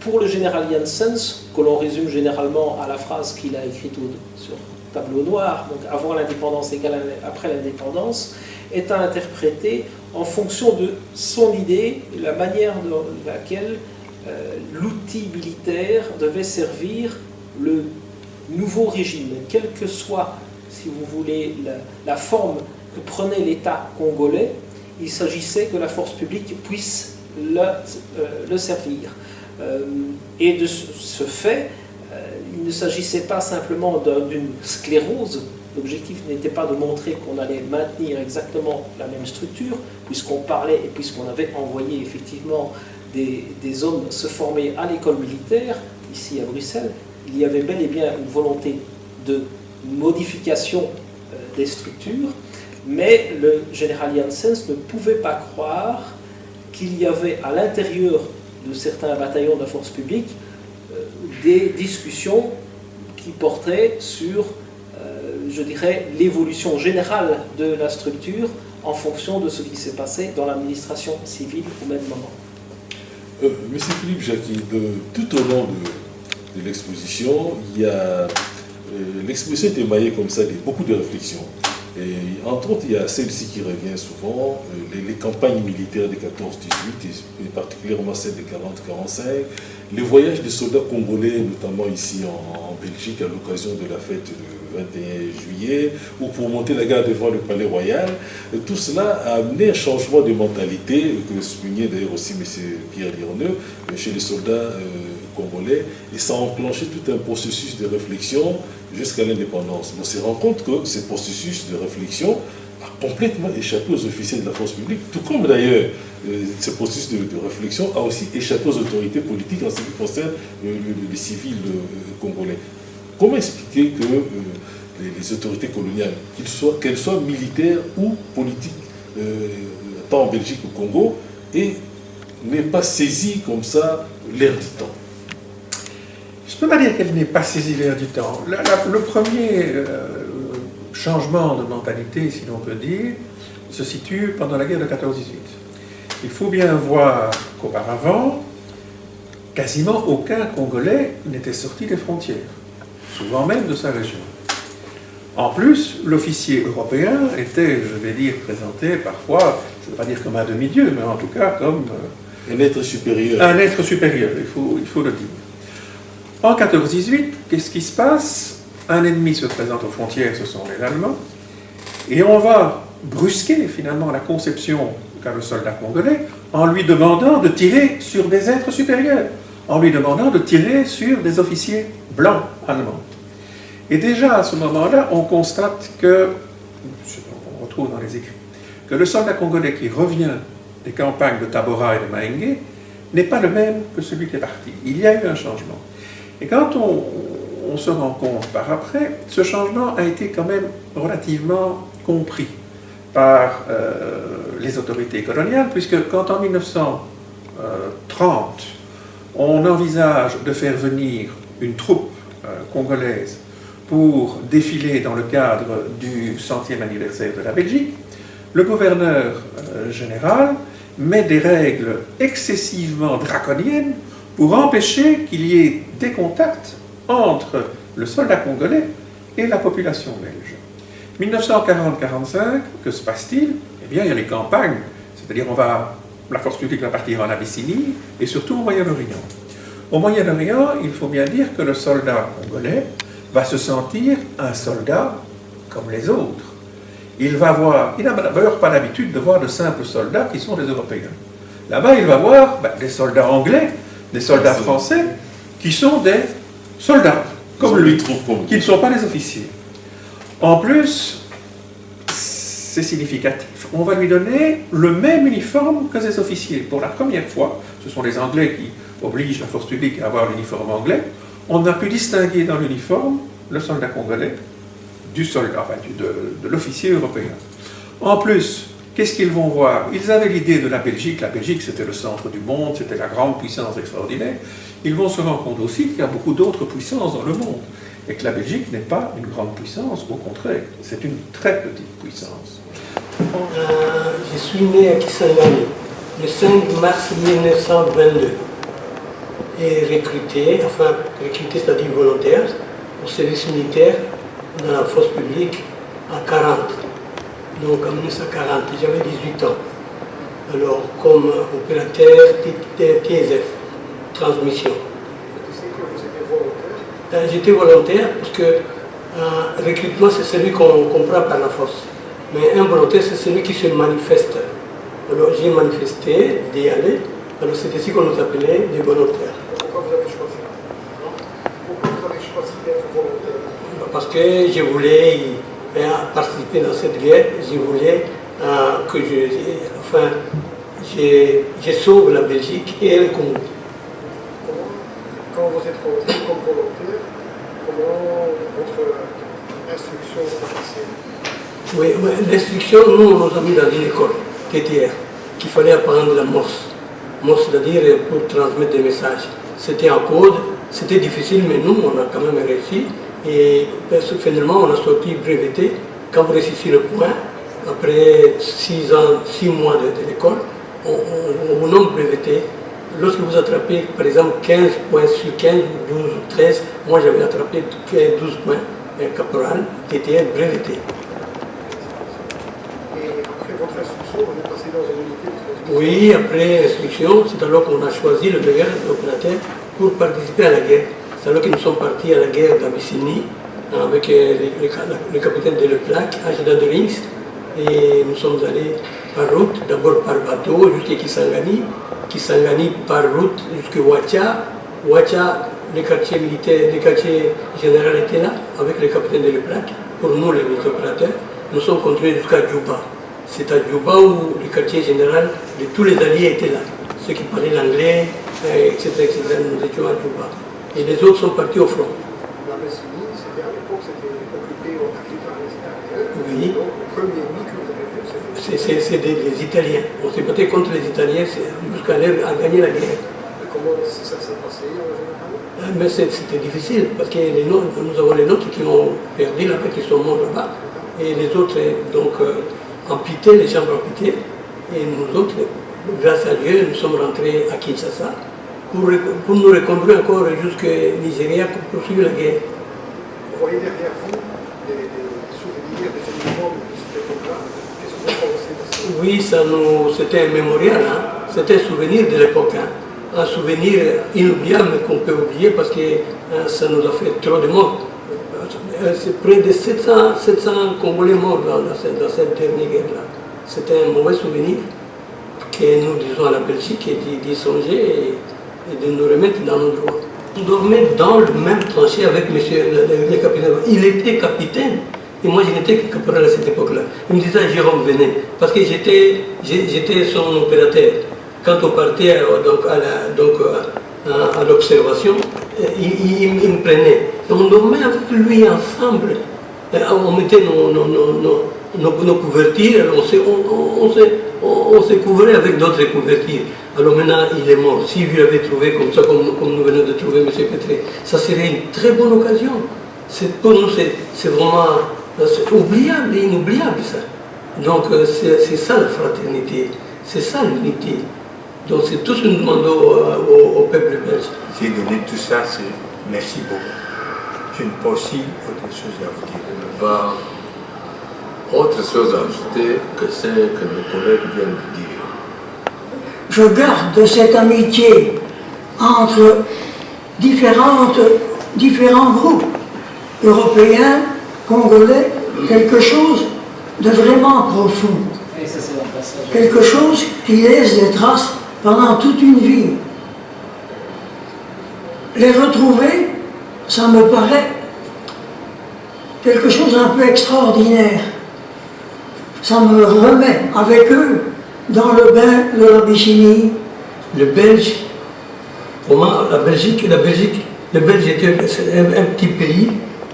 pour le général Janssens, que l'on résume généralement à la phrase qu'il a écrite sur tableau noir, donc avant l'indépendance égale après l'indépendance, est à interpréter en fonction de son idée et la manière dans laquelle l'outil militaire devait servir le nouveau régime, quelle que soit, si vous voulez, la forme que prenait l'État congolais, il s'agissait que la force publique puisse le servir. Et de ce fait, il ne s'agissait pas simplement d'une sclérose. L'objectif n'était pas de montrer qu'on allait maintenir exactement la même structure, puisqu'on parlait et puisqu'on avait envoyé effectivement des hommes se former à l'école militaire, ici à Bruxelles. Il y avait bel et bien une volonté de modification des structures, mais le général Janssens ne pouvait pas croire qu'il y avait à l'intérieur de certains bataillons de la force publique des discussions qui portaient sur, je dirais, l'évolution générale de la structure en fonction de ce qui s'est passé dans l'administration civile au même moment.
Monsieur Philippe Jacquet, tout au long de l'exposition, l'exposition est émaillée comme ça de beaucoup de réflexions. Et entre autres, il y a celle-ci qui revient souvent, les campagnes militaires des 14-18, et particulièrement celles des 40-45, les voyages des soldats congolais, notamment ici en Belgique, à l'occasion de la fête du 21 juillet, ou pour monter la garde devant le palais royal. Tout cela a amené un changement de mentalité, que soulignait d'ailleurs aussi M. Pierre Lirneux, chez les soldats congolais, et ça a enclenché tout un processus de réflexion jusqu'à l'indépendance. On se rend compte que ce processus de réflexion a complètement échappé aux officiers de la force publique, tout comme d'ailleurs ce processus de réflexion a aussi échappé aux autorités politiques en ce qui concerne les civils congolais. Comment expliquer que les autorités coloniales, qu'elles soient militaires ou politiques, tant en Belgique qu'au Congo, n'aient pas saisi comme ça l'air du temps?
Je ne peux pas dire qu'elle n'ait pas saisi l'air du temps. Le premier changement de mentalité, si l'on peut dire, se situe pendant la guerre de 14-18. Il faut bien voir qu'auparavant, quasiment aucun Congolais n'était sorti des frontières, souvent même de sa région. En plus, l'officier européen était, je vais dire, présenté parfois, je ne veux pas dire comme un demi-dieu, mais en tout cas comme
un être supérieur.
Un être supérieur, il faut le dire. En 14-18, qu'est-ce qui se passe? Un ennemi se présente aux frontières, ce sont les Allemands, et on va brusquer finalement la conception qu'a le soldat congolais en lui demandant de tirer sur des êtres supérieurs, en lui demandant de tirer sur des officiers blancs allemands. Et déjà à ce moment-là, on constate que, on retrouve dans les écrits, que le soldat congolais qui revient des campagnes de Tabora et de Mahenge n'est pas le même que celui qui est parti. Il y a eu un changement. Et quand on se rend compte par après, ce changement a été quand même relativement compris par les autorités coloniales, puisque quand en 1930, on envisage de faire venir une troupe congolaise pour défiler dans le cadre du 100e anniversaire de la Belgique, le gouverneur général met des règles excessivement draconiennes pour empêcher qu'il y ait des contacts entre le soldat congolais et la population belge. 1940-45, que se passe-t-il? Eh bien, il y a les campagnes, c'est-à-dire la force publique va partir en Abyssinie et surtout au Moyen-Orient. Au Moyen-Orient, il faut bien dire que le soldat congolais va se sentir un soldat comme les autres. Il n'a d'ailleurs pas l'habitude de voir de simples soldats qui sont des Européens. Là-bas, il va voir des soldats anglais, des soldats français, qui sont des soldats, comme lui, qui ne sont pas des officiers. En plus, c'est significatif, on va lui donner le même uniforme que ses officiers. Pour la première fois, ce sont les Anglais qui obligent la force publique à avoir l'uniforme anglais, on a pu distinguer dans l'uniforme le soldat congolais du soldat, de l'officier européen. En plus, qu'est-ce qu'ils vont voir? Ils avaient l'idée de la Belgique c'était le centre du monde, c'était la grande puissance extraordinaire. Ils vont se rendre compte aussi qu'il y a beaucoup d'autres puissances dans le monde, et que la Belgique n'est pas une grande puissance, au contraire, c'est une très petite puissance.
Je suis né à Kisangani le 5 mars 1922 et recruté, c'est-à-dire volontaire, au service militaire dans la force publique à 40. Donc en 1940, j'avais 18 ans. Alors, comme opérateur TSF, transmission. J'étais volontaire parce que recrutement, c'est celui qu'on prend par la force. Mais un volontaire, c'est celui qui se manifeste. Alors, j'ai manifesté d'y aller. Alors, c'est ainsi qu'on nous appelait des volontaires.
Pourquoi vous avez choisi? Pourquoi vous avez choisi d'être volontaire?
Parce que je voulais participer dans cette guerre. Je voulais que je sauve la Belgique et le Congo.
Quand vous êtes rentré comme volontaire, comment votre instruction s'est passée?
Oui, l'instruction, nous, on nous a mis dans une école, TTR, qu'il fallait apprendre la morse. Morse, c'est-à-dire pour transmettre des messages. C'était en code, c'était difficile, mais nous, on a quand même réussi. Et finalement, on a sorti breveté. Quand vous réussissez le point, après 6 mois de l'école, on vous nomme breveté. Lorsque vous attrapez, par exemple, 15 points sur 15, 12 ou 13, moi j'avais attrapé 12 points, caporal, TTR breveté.
votre instruction, vous êtes passé dans une unité de transmission?
Oui, après instruction, c'est alors qu'on a choisi le meilleur opérateur pour participer à la guerre. C'est alors que nous sommes partis à la guerre d'Abyssinie avec le capitaine de Leplac, adjudant de Links, et nous sommes allés par route, d'abord par bateau jusqu'à Kisangani, Kisangani par route jusqu'à Ouacha. Ouacha, le quartier militaire, le quartier général était là avec le capitaine de Leplac. Pour nous, les opérateurs, nous sommes continués jusqu'à Djouba. C'est à Djouba où le quartier général de tous les alliés était là. Ceux qui parlaient l'anglais, etc., nous étions à Djouba. Et les autres sont partis au front.
L'Abyssinie, c'était à l'époque, c'était occupé ou attaqué par les Italiens.
Oui.
Donc, le premier ennemi que vous avez vu,
c'est les Italiens. On s'est battu contre les Italiens jusqu'à gagner la guerre.
comment ça s'est passé en général?
Mais c'était difficile parce que nous avons les nôtres qui ont perdu là-bas, qui sont morts là-bas. Et les autres, donc, amputés, les chambres amputées. Et nous autres, grâce à Dieu, nous sommes rentrés à Kinshasa pour nous reconduire encore jusqu'au Nigeria pour poursuivre la guerre.
Vous voyez derrière vous des souvenirs, des uniformes de cette époque-là. Qu'est-ce que vous pensez de ça?
Oui, c'était un mémorial, hein. C'était un souvenir de l'époque. Hein. Un souvenir inoubliable qu'on peut oublier parce que ça nous a fait trop de morts. C'est près de 700 Congolais morts dans cette dernière guerre-là. C'était un mauvais souvenir que nous disons à la Belgique d'y songer et de nous remettre dans nos droits. On dormait dans le même tranchée avec monsieur le capitaine. Il était capitaine et moi je n'étais que caporal à cette époque-là. Il me disait Jérôme venez parce que j'étais son opérateur. Quand on partait à l'observation, il me prenait. Et on dormait avec lui ensemble. On mettait nos couvertures, on se couvrait avec d'autres couvertures. Alors maintenant, il est mort. Si vous l'avez trouvé comme ça, comme nous venons de trouver M. Pétré, ça serait une très bonne occasion. Pour nous, c'est vraiment oubliable et inoubliable ça. Donc c'est ça la fraternité, c'est ça l'unité. Donc c'est tout ce que nous demandons au peuple belge.
J'ai donné tout ça, c'est merci beaucoup. Je n'ai pas aussi autre chose à vous dire.
Pas autre chose à ajouter que ce que mes collègues viennent de dire.
Je garde cette amitié entre différents groupes européens, congolais, quelque chose de vraiment profond. Quelque chose qui laisse des traces pendant toute une vie. Les retrouver, ça me paraît quelque chose d'un peu extraordinaire. Ça me remet avec eux dans le bain de l'Abyssinie.
Le Belge, la Belgique, le Belge était un petit pays,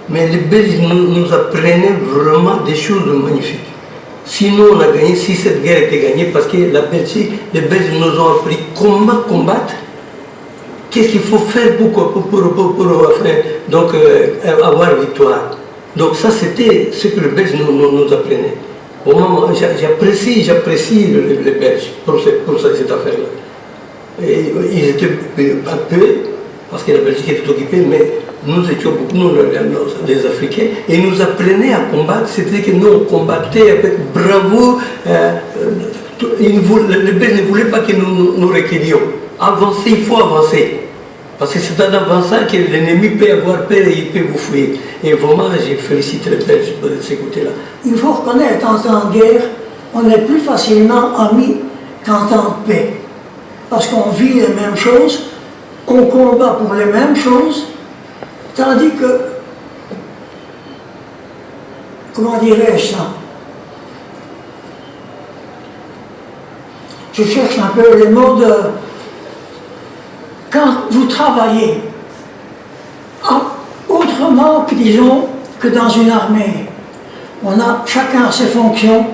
mais les Belges nous apprenaient vraiment des choses magnifiques. Sinon, on a gagné, si cette guerre était gagnée, parce que la Belgique, les Belges nous ont appris comment combattre, qu'est-ce qu'il faut faire pour avoir victoire. Donc ça, c'était ce que les Belges nous apprenaient. Au moment, j'apprécie les Belges pour cette affaire-là. Ils étaient un peu, parce que la Belgique était occupée, mais nous étions beaucoup, nous, les Africains, et ils nous apprenaient à combattre, c'était que nous, on combattait avec bravoure. Les Belges ne voulaient pas que nous recueillions. Avancer, il faut avancer. Parce que c'est en avançant que l'ennemi peut avoir peur et il peut vous fuir. Et vraiment, je félicite les Belges de ce côté-là.
Il faut reconnaître qu'en temps de guerre, on est plus facilement amis qu'en temps de paix. Parce qu'on vit les mêmes choses, on combat pour les mêmes choses, tandis que, comment dirais-je ça? Je cherche un peu les mots de... Quand vous travaillez, autrement que, disons, que dans une armée, on a chacun ses fonctions,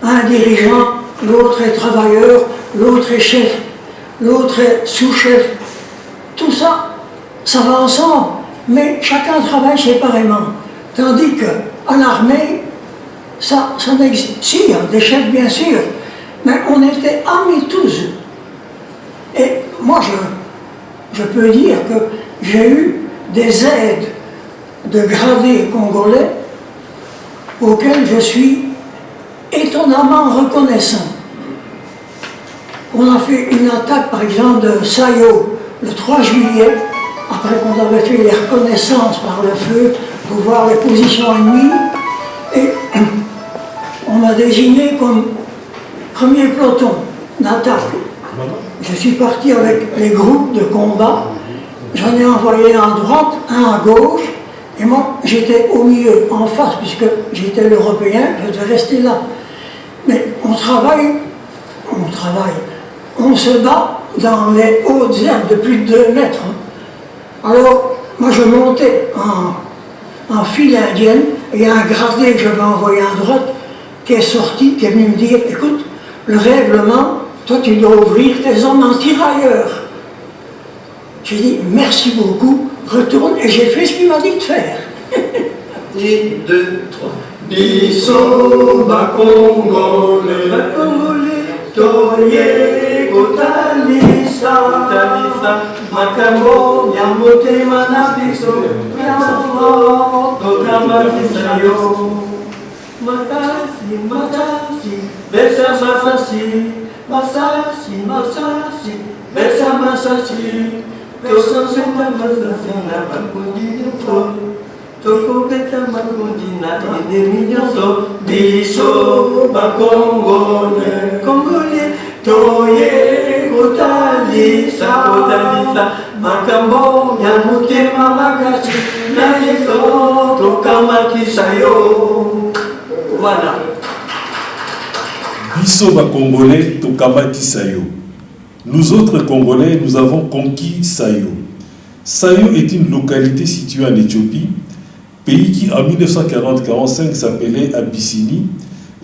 un dirigeant, l'autre est travailleur, l'autre est chef, l'autre est sous-chef. Tout ça, ça va ensemble, mais chacun travaille séparément. Tandis qu'en armée, ça n'existe. Si, il y a des chefs bien sûr, mais on était amis tous. Et moi, je peux dire que j'ai eu des aides de gradés congolais auxquels je suis étonné. étonnamment reconnaissants. On a fait une attaque, par exemple, de Sayo, le 3 juillet, après qu'on avait fait les reconnaissances par le feu pour voir les positions ennemies, et on m'a désigné comme premier peloton d'attaque. Je suis parti avec les groupes de combat, j'en ai envoyé un à droite, un à gauche, et moi j'étais au milieu, en face, puisque j'étais l'Européen, je devais rester là. Mais on travaille, on se bat dans les hautes herbes de plus de 2 mètres. Alors, moi je montais en file indienne, et il y a un gradé que j'avais envoyé à droite qui est sorti, qui est venu me dire, écoute, le règlement, toi tu dois ouvrir tes hommes en tirailleurs. J'ai dit, merci beaucoup, retourne, et j'ai fait ce qu'il m'a dit de faire.
1, 2, 3. Biso bakongole, toye kotalisa, makambo nyamotema na biso, nyambo tokamatisa yo. Matasi, matasi, besa masasi, masasi, masasi, besa masasi, besa masasi na bakundi yo. Toko beta makundi na enemi nyonso, biso bakongole, kongole, toye kotalisa, kotalisa, makambo ya motema makasi, na biso tokamatisa yo. Voilà.
Biso Congolais, Tokamati Sayo. Nous autres Congolais, nous avons conquis Sayo. Sayo est une localité située en Éthiopie, pays qui en 1940-45 s'appelait Abyssinie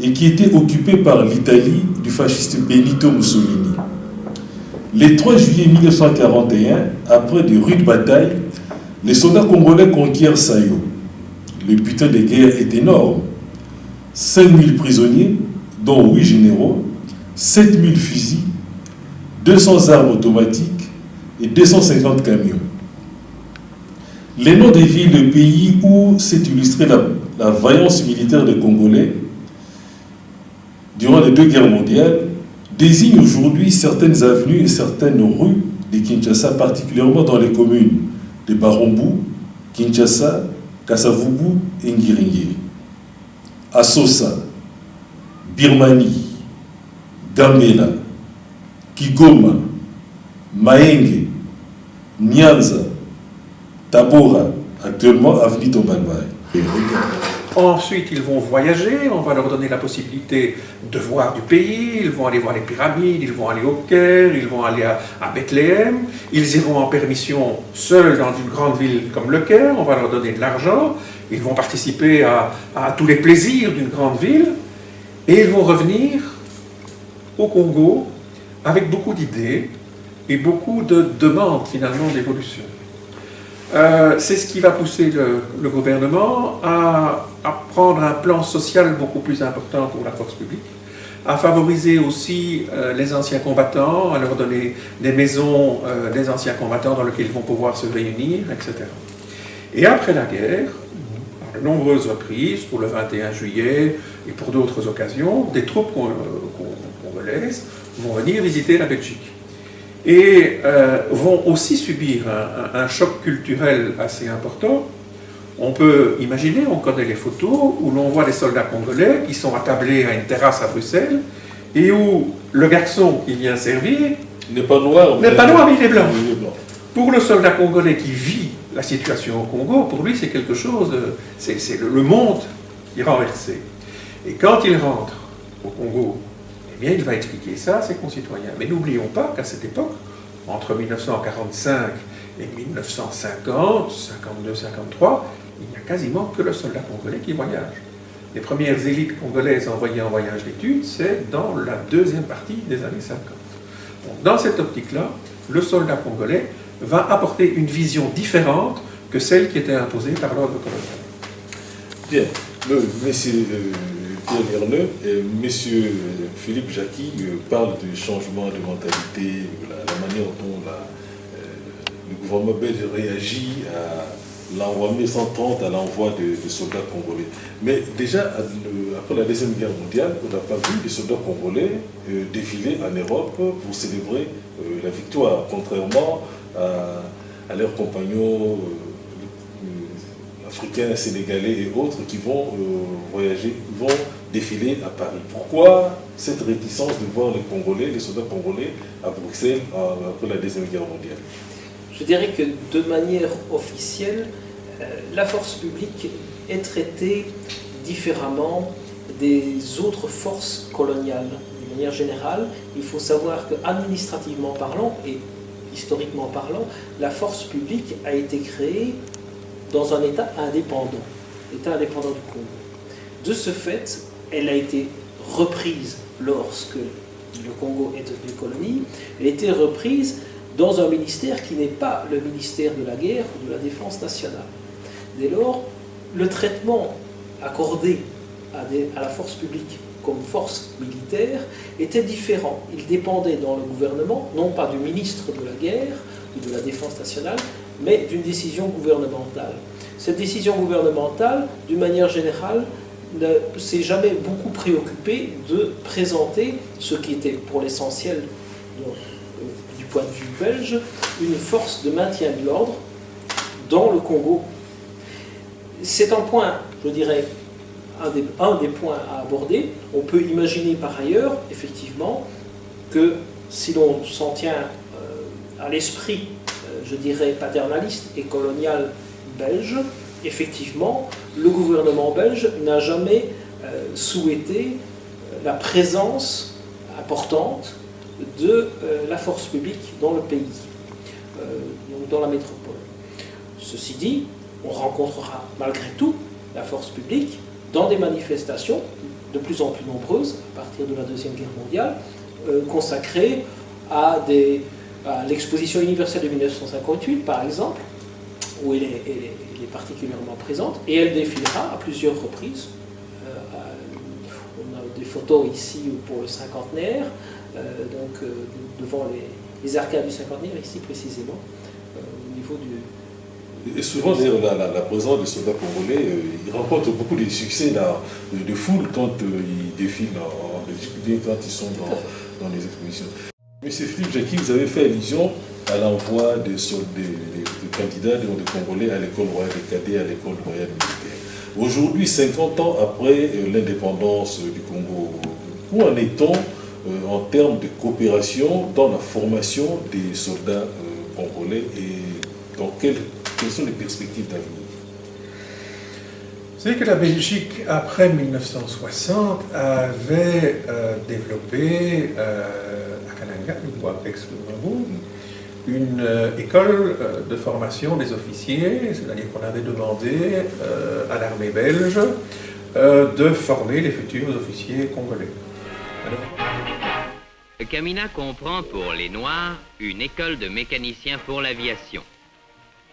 et qui était occupé par l'Italie du fasciste Benito Mussolini. Le 3 juillet 1941, après de rudes batailles, les soldats congolais conquièrent Sayo. Le butin de guerre est énorme. 5000 prisonniers, dont 8 généraux, 7000 fusils, 200 armes automatiques et 250 camions. Les noms des villes et pays où s'est illustrée la vaillance militaire des Congolais durant les 2 guerres mondiales désignent aujourd'hui certaines avenues et certaines rues de Kinshasa, particulièrement dans les communes de Barombu, Kinshasa, Kasavubu et Ngiringiri. Asosa, Birmanie, Gambela, Kigoma, Maenge, Nyanza, Tabora, actuellement avenue Tombalbaye.
Ensuite, ils vont voyager, on va leur donner la possibilité de voir du pays, ils vont aller voir les pyramides, ils vont aller au Caire, ils vont aller à Bethléem, ils iront en permission seuls dans une grande ville comme le Caire, on va leur donner de l'argent, ils vont participer à tous les plaisirs d'une grande ville, et ils vont revenir au Congo avec beaucoup d'idées et beaucoup de demandes finalement d'évolution. C'est ce qui va pousser le gouvernement à prendre un plan social beaucoup plus important pour la force publique, à favoriser aussi les anciens combattants, à leur donner des maisons des anciens combattants dans lesquelles ils vont pouvoir se réunir, etc. Et après la guerre, à de nombreuses reprises, pour le 21 juillet et pour d'autres occasions, des troupes congolaises vont venir visiter la Belgique. Et vont aussi subir un choc culturel assez important. On peut imaginer, on connaît les photos, où l'on voit des soldats congolais qui sont attablés à une terrasse à Bruxelles, et où le garçon qui vient servir
n'est pas noir,
mais il est blanc. Pour le soldat congolais qui vit la situation au Congo, pour lui c'est quelque chose, c'est le monde qui est renversé. Et quand il rentre au Congo, eh bien, il va expliquer ça à ses concitoyens. Mais n'oublions pas qu'à cette époque, entre 1945 et 1950, 52, 53, il n'y a quasiment que le soldat congolais qui voyage. Les premières élites congolaises envoyées en voyage d'études, c'est dans la deuxième partie des années 50. Donc, dans cette optique-là, le soldat congolais va apporter une vision différente que celle qui était imposée par l'ordre colonial.
Bien, monsieur Pierre Lerneux et monsieur Philippe Jacqui parlent du changement de mentalité, la manière dont le gouvernement belge réagit l'envoi 1930 à l'envoi de soldats congolais. Mais déjà, après la Deuxième Guerre mondiale, on n'a pas vu des soldats congolais défiler en Europe pour célébrer la victoire, contrairement à leurs compagnons africains, sénégalais et autres qui vont voyager, vont défiler à Paris. Pourquoi cette réticence de voir les soldats congolais à Bruxelles après la Deuxième Guerre mondiale?
Je dirais que de manière officielle, la force publique est traitée différemment des autres forces coloniales. De manière générale, il faut savoir qu'administrativement parlant et historiquement parlant, la force publique a été créée dans un État indépendant du Congo. De ce fait, elle a été reprise lorsque le Congo est devenu colonie. Elle a été reprise dans un ministère qui n'est pas le ministère de la guerre ou de la défense nationale. Dès lors, le traitement accordé à la force publique comme force militaire était différent. Il dépendait dans le gouvernement, non pas du ministre de la guerre ou de la défense nationale, mais d'une décision gouvernementale. Cette décision gouvernementale, d'une manière générale, ne s'est jamais beaucoup préoccupée de présenter ce qui était pour l'essentiel du point de vue belge, une force de maintien de l'ordre dans le Congo. C'est un point, je dirais, un des points à aborder. On peut imaginer par ailleurs, effectivement, que si l'on s'en tient à l'esprit, je dirais, paternaliste et colonial belge, effectivement, le gouvernement belge n'a jamais souhaité la présence importante de la force publique dans le pays, donc dans la métropole. Ceci dit, on rencontrera malgré tout la force publique dans des manifestations de plus en plus nombreuses à partir de la Deuxième Guerre mondiale, consacrées à l'exposition universelle de 1958, par exemple, où elle est particulièrement présente, et elle défilera à plusieurs reprises. On a des photos ici pour le cinquantenaire, devant les arcades du cinquantenaire, ici précisément, au niveau du...
Et souvent, la présence des soldats congolais, ils rencontrent beaucoup de succès de foule quand ils défilent en Belgique, quand ils sont dans les expositions. Monsieur Philippe Jacqui, vous avez fait allusion à l'envoi des candidats de Congolais à l'école royale des cadets, à l'école royale militaire. Aujourd'hui, 50 ans après l'indépendance du Congo, où en est-on en termes de coopération dans la formation des soldats congolais et dans quelles sont les perspectives d'avenir?
Vous savez que la Belgique, après 1960, avait développé à Kananga, ou à Aix-le-Bravo, une école de formation des officiers, c'est-à-dire qu'on avait demandé à l'armée belge de former les futurs officiers congolais.
Kamina comprend pour les Noirs une école de mécaniciens pour l'aviation.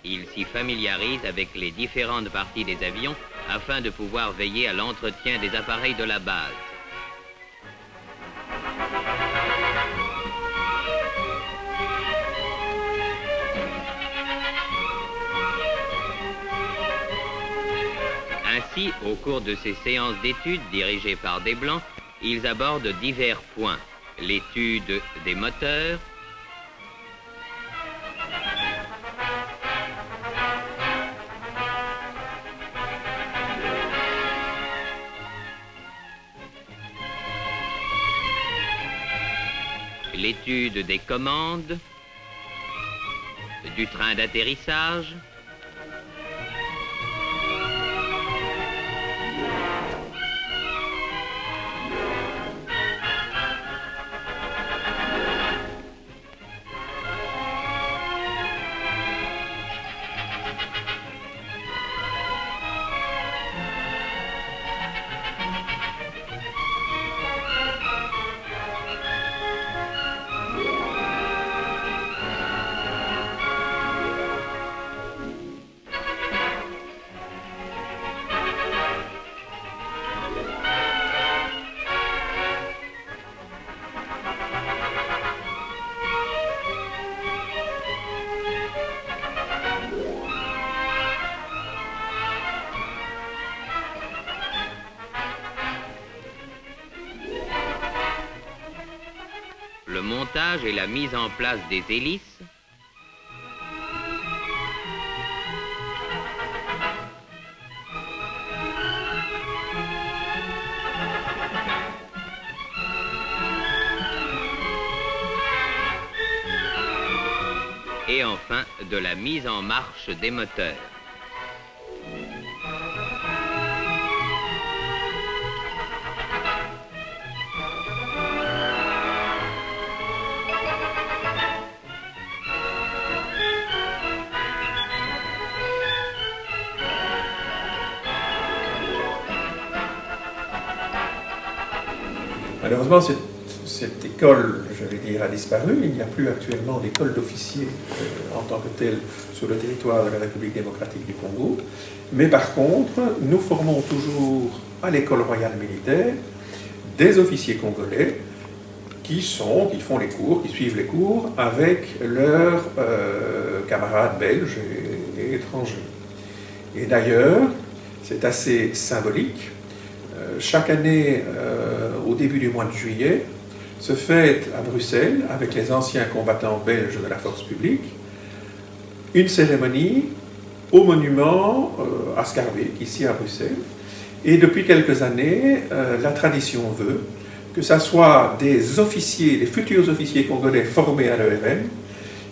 Il s'y familiarise avec les différentes parties des avions afin de pouvoir veiller à l'entretien des appareils de la base. Ainsi, au cours de ces séances d'études dirigées par des Blancs, ils abordent divers points. L'étude des moteurs, l'étude des commandes, du train d'atterrissage, le montage et la mise en place des hélices, et enfin de la mise en marche des moteurs.
Malheureusement, cette école, je vais dire, a disparu. Il n'y a plus actuellement d'école d'officiers en tant que telle sur le territoire de la République démocratique du Congo. Mais par contre, nous formons toujours à l'école royale militaire des officiers congolais qui font les cours, qui suivent les cours avec leurs camarades belges et étrangers. Et d'ailleurs, c'est assez symbolique. Chaque année, au début du mois de juillet, se fête à Bruxelles, avec les anciens combattants belges de la force publique, une cérémonie au monument à Scarbeck, ici à Bruxelles. Et depuis quelques années, la tradition veut que ce soit des officiers, des futurs officiers congolais formés à l'ERM,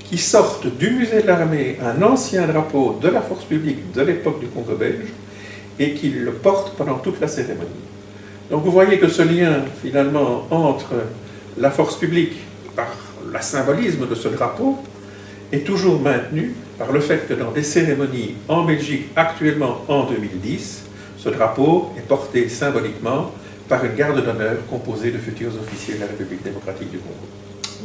qui sortent du musée de l'armée un ancien drapeau de la force publique de l'époque du Congo belge, et qu'ils le portent pendant toute la cérémonie. Donc vous voyez que ce lien, finalement, entre la force publique, par le symbolisme de ce drapeau, est toujours maintenu par le fait que dans des cérémonies en Belgique, actuellement en 2010, ce drapeau est porté symboliquement par une garde d'honneur composée de futurs officiers de la République démocratique du Congo.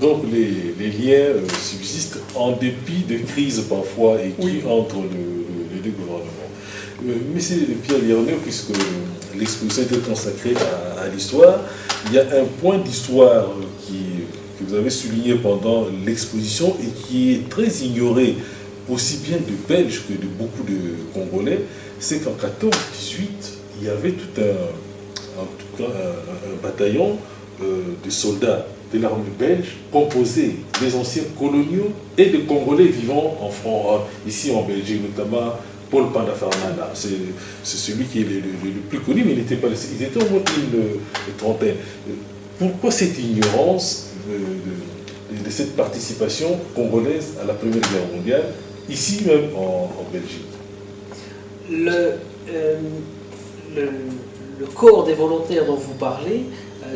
Donc les liens subsistent en dépit de crises parfois écrites entre les deux gouvernements. Monsieur Pierre Lionel, puisque l'exposition était consacrée à l'histoire, il y a un point d'histoire que vous avez souligné pendant l'exposition et qui est très ignoré aussi bien de Belges que de beaucoup de Congolais, c'est qu'en 14-18, il y avait tout un bataillon de soldats de l'armée belge composé des anciens coloniaux et de Congolais vivant en France, ici en Belgique, notamment Paul Pandafarnana. C'est celui qui est le plus connu, mais il n'était pas. Ils étaient au moins une trentaine. Pourquoi cette ignorance de cette participation congolaise à la Première Guerre mondiale, ici même en Belgique?
Le corps des volontaires dont vous parlez,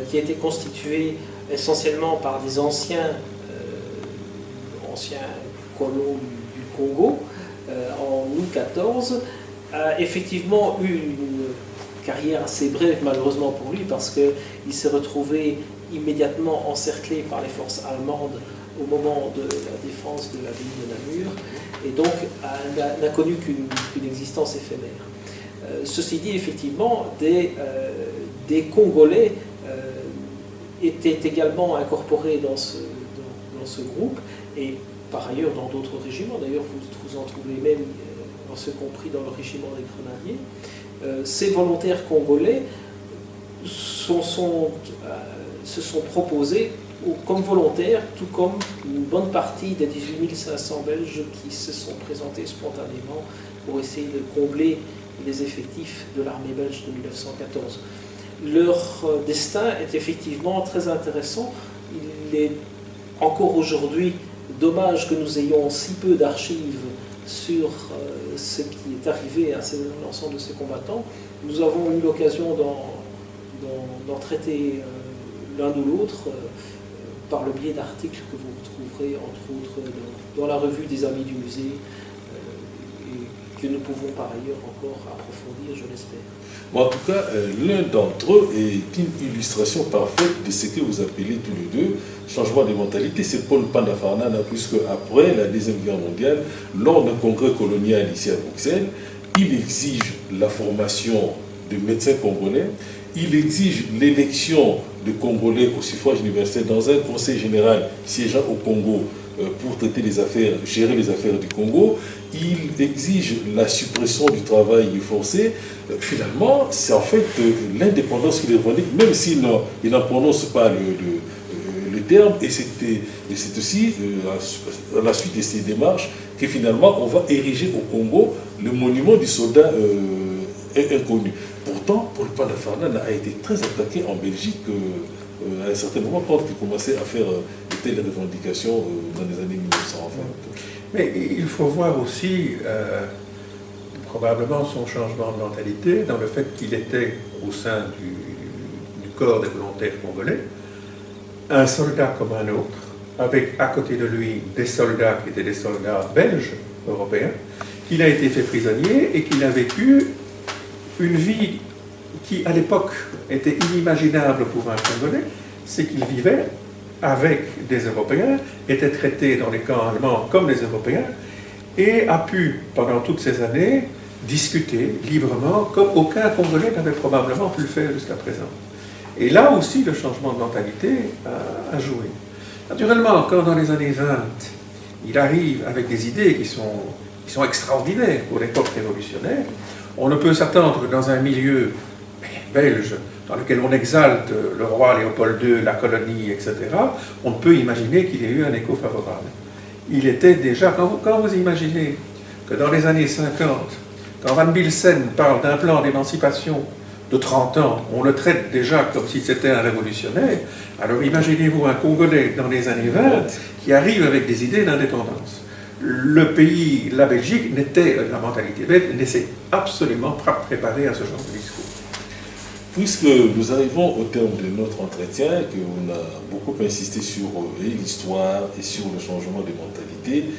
qui a été constitué essentiellement par des anciens colons du Congo, en août 14, a effectivement eu une carrière assez brève malheureusement pour lui, parce qu'il s'est retrouvé immédiatement encerclé par les forces allemandes au moment de la défense de l'abbaye de Namur, et donc n'a connu qu'une existence éphémère. Ceci dit, effectivement, des Congolais étaient également incorporés dans ce groupe, et par ailleurs dans d'autres régiments. D'ailleurs, vous en trouvez même, en ce compris, dans le régiment des Grenadiers. Ces volontaires congolais se sont proposés comme volontaires, tout comme une bonne partie des 18 500 Belges qui se sont présentés spontanément pour essayer de combler les effectifs de l'armée belge de 1914. Leur destin est effectivement très intéressant. Il est encore aujourd'hui dommage que nous ayons si peu d'archives sur ce qui est arrivé à l'ensemble de ces combattants. Nous avons eu l'occasion d'en traiter l'un ou l'autre par le biais d'articles que vous retrouverez entre autres dans la revue des Amis du musée, et que nous pouvons par ailleurs encore approfondir, je l'espère.
En tout cas, l'un d'entre eux est une illustration parfaite de ce que vous appelez tous les deux changement de mentalité. C'est Paul Pandafarnana, puisque après la Deuxième Guerre mondiale, lors d'un congrès colonial ici à Bruxelles, il exige la formation de médecins congolais, il exige l'élection de Congolais au suffrage universel dans un conseil général siégeant au Congo pour traiter les affaires, gérer les affaires du Congo. Il exige la suppression du travail forcé. Finalement, c'est en fait l'indépendance qu'il revendique, même s'il n'en prononce pas le terme, et c'est aussi à la suite de ces démarches que finalement on va ériger au Congo le monument du soldat inconnu. Pourtant, Paul Palafarnan a été très attaqué en Belgique à un certain moment quand il commençait à faire de telles revendications dans les années 1920.
Mais il faut voir aussi probablement son changement de mentalité dans le fait qu'il était au sein du corps des volontaires congolais, un soldat comme un autre, avec à côté de lui des soldats qui étaient des soldats belges, européens, qu'il a été fait prisonnier et qu'il a vécu une vie qui, à l'époque, était inimaginable pour un Congolais, c'est qu'il vivait avec des Européens, était traité dans les camps allemands comme les Européens, et a pu, pendant toutes ces années, discuter librement, comme aucun Congolais n'avait probablement pu le faire jusqu'à présent. Et là aussi, le changement de mentalité a joué. Naturellement, quand dans les années 20, il arrive avec des idées qui sont extraordinaires pour l'époque révolutionnaire, on ne peut s'attendre dans un milieu belge, dans lequel on exalte le roi Léopold II, la colonie, etc., on ne peut imaginer qu'il y ait eu un écho favorable. Il était déjà, quand vous imaginez que dans les années 50, quand Van Bilsen parle d'un plan d'émancipation de 30 ans, on le traite déjà comme si c'était un révolutionnaire, alors imaginez-vous un Congolais dans les années 20 qui arrive avec des idées d'indépendance. Le pays, la Belgique, la mentalité belge n'était absolument pas préparée à ce genre de discours.
Puisque nous arrivons au terme de notre entretien, qu'on a beaucoup insisté sur l'histoire et sur le changement de mentalité,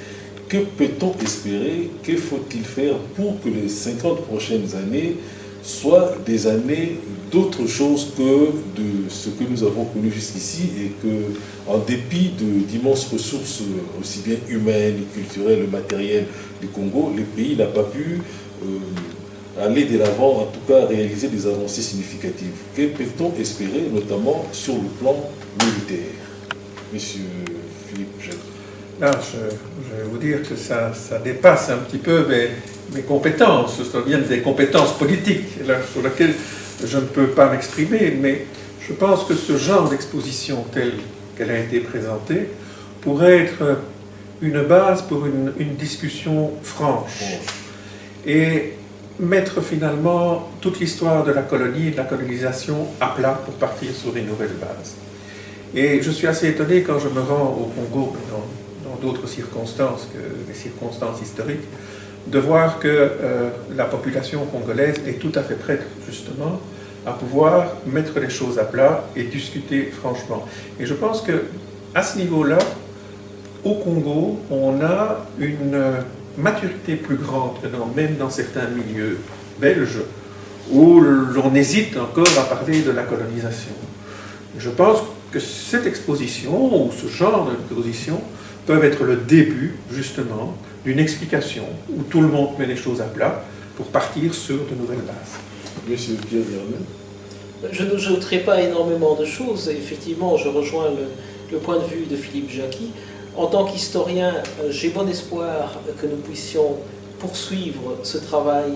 que peut-on espérer, que faut-il faire pour que les 50 prochaines années soient des années d'autre chose que de ce que nous avons connu jusqu'ici, et que, en dépit d'immenses ressources aussi bien humaines, culturelles, matérielles du Congo, le pays n'a pas pu aller de l'avant, en tout cas réaliser des avancées significatives. Que peut-on espérer, notamment sur le plan militaire? Monsieur Philippe Jacques.
Là, je vais vous dire que ça dépasse un petit peu mes compétences, ce sont bien des compétences politiques là, sur lesquelles je ne peux pas m'exprimer, mais je pense que ce genre d'exposition telle qu'elle a été présentée pourrait être une base pour une discussion franche et mettre finalement toute l'histoire de la colonie et de la colonisation à plat pour partir sur une nouvelle base. Et je suis assez étonné quand je me rends au Congo, dans d'autres circonstances que les circonstances historiques, de voir que la population congolaise est tout à fait prête, justement, à pouvoir mettre les choses à plat et discuter franchement. Et je pense qu'à ce niveau-là, au Congo, on a une maturité plus grande que même dans certains milieux belges, où l'on hésite encore à parler de la colonisation. Je pense que cette exposition, ou ce genre d'exposition, peuvent être le début, justement, d'une explication où tout le monde met les choses à plat pour partir sur de nouvelles bases.
Monsieur Pierre Vernet.
Je n'ajouterai pas énormément de choses. Effectivement, je rejoins le point de vue de Philippe Jacqui. En tant qu'historien, j'ai bon espoir que nous puissions poursuivre ce travail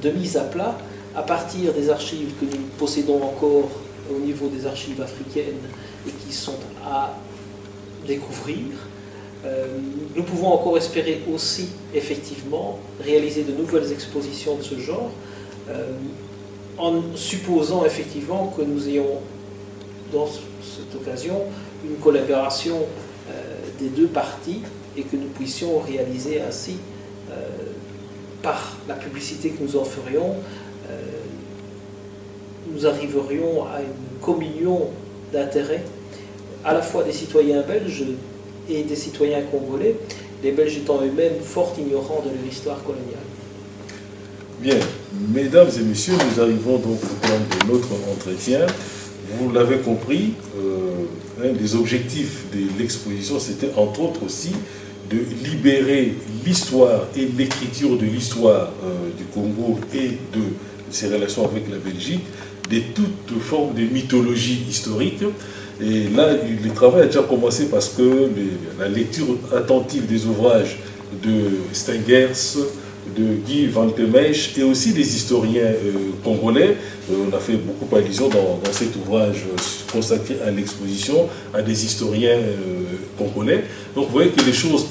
de mise à plat à partir des archives que nous possédons encore au niveau des archives africaines et qui sont à découvrir. Nous pouvons encore espérer aussi, effectivement, réaliser de nouvelles expositions de ce genre, en supposant effectivement que nous ayons, dans cette occasion, une collaboration des deux parties et que nous puissions réaliser ainsi, par la publicité que nous en ferions, nous arriverions à une communion d'intérêts à la fois des citoyens belges et des citoyens congolais, les Belges étant eux-mêmes fort ignorants de leur histoire coloniale.
Bien, mesdames et messieurs, nous arrivons donc au terme de notre entretien. Vous l'avez compris, un des objectifs de l'exposition, c'était entre autres aussi de libérer l'histoire et l'écriture de l'histoire du Congo et de ses relations avec la Belgique, de toute forme de mythologie historique. Et là, le travail a déjà commencé parce que la lecture attentive des ouvrages de Stengers, de Guy Van Temesch et aussi des historiens congolais. On a fait beaucoup allusion dans cet ouvrage consacré à l'exposition à des historiens congolais. Donc vous voyez que les choses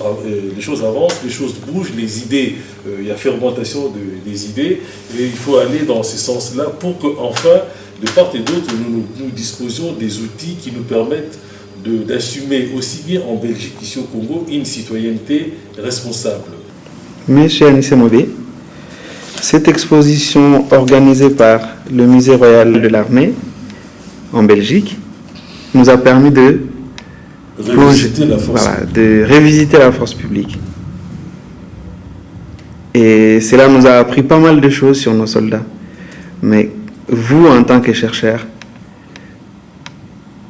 avancent, les choses bougent, les idées, il y a fermentation des idées et il faut aller dans ce sens-là pour qu'enfin, de part et d'autre, nous disposions des outils qui nous permettent d'assumer aussi bien en Belgique qu'ici au Congo une citoyenneté responsable.
Monsieur Anissé Mobé, cette exposition organisée par le Musée royal de l'armée en Belgique nous a permis de révisiter la force publique. Et cela nous a appris pas mal de choses sur nos soldats. Mais vous, en tant que chercheur,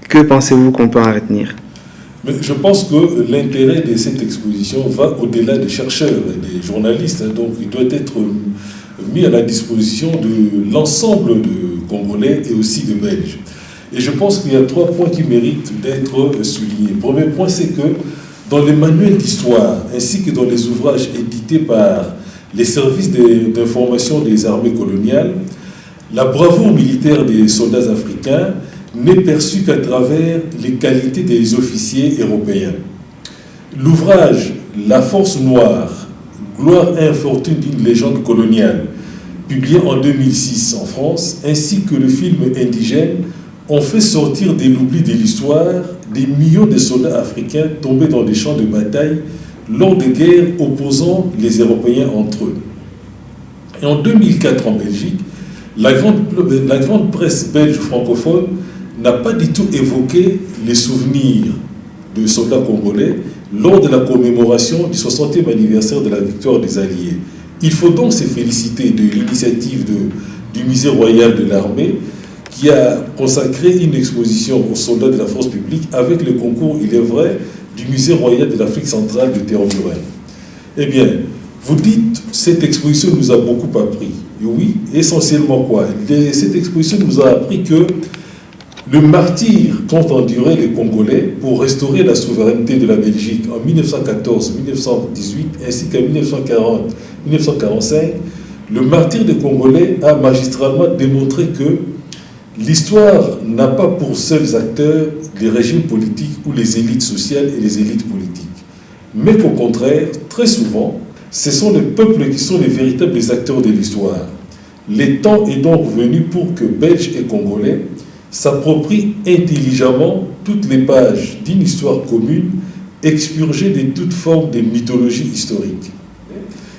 que pensez-vous qu'on peut en retenir?
Mais je pense que l'intérêt de cette exposition va au-delà des chercheurs et des journalistes. Donc il doit être mis à la disposition de l'ensemble de Congolais et aussi de Belges. Et je pense qu'il y a 3 points qui méritent d'être soulignés. Premier point, c'est que dans les manuels d'histoire, ainsi que dans les ouvrages édités par les services d'information des armées coloniales, la bravoure militaire des soldats africains n'est perçue qu'à travers les qualités des officiers européens. L'ouvrage « La force noire, gloire et infortune d'une légende coloniale », publié en 2006 en France, ainsi que le film Indigène, ont fait sortir de l'oubli de l'histoire des millions de soldats africains tombés dans des champs de bataille lors des guerres opposant les Européens entre eux. Et en 2004 en Belgique, la grande presse belge francophone n'a pas du tout évoqué les souvenirs de soldats congolais lors de la commémoration du 60e anniversaire de la victoire des Alliés. Il faut donc se féliciter de l'initiative du Musée royal de l'armée qui a consacré une exposition aux soldats de la force publique avec le concours, il est vrai, du Musée royal de l'Afrique centrale de Tervuren. Eh bien, vous dites, cette exposition nous a beaucoup appris. Et oui, essentiellement quoi? Cette exposition nous a appris que le martyre qu'ont enduré les Congolais pour restaurer la souveraineté de la Belgique en 1914, 1918 ainsi qu'en 1940, 1945, le martyre des Congolais a magistralement démontré que l'histoire n'a pas pour seuls acteurs les régimes politiques ou les élites sociales et les élites politiques, mais qu'au contraire, très souvent, ce sont les peuples qui sont les véritables acteurs de l'histoire. Le temps est donc venu pour que Belges et Congolais s'approprient intelligemment toutes les pages d'une histoire commune expurgée de toute forme de mythologie historique.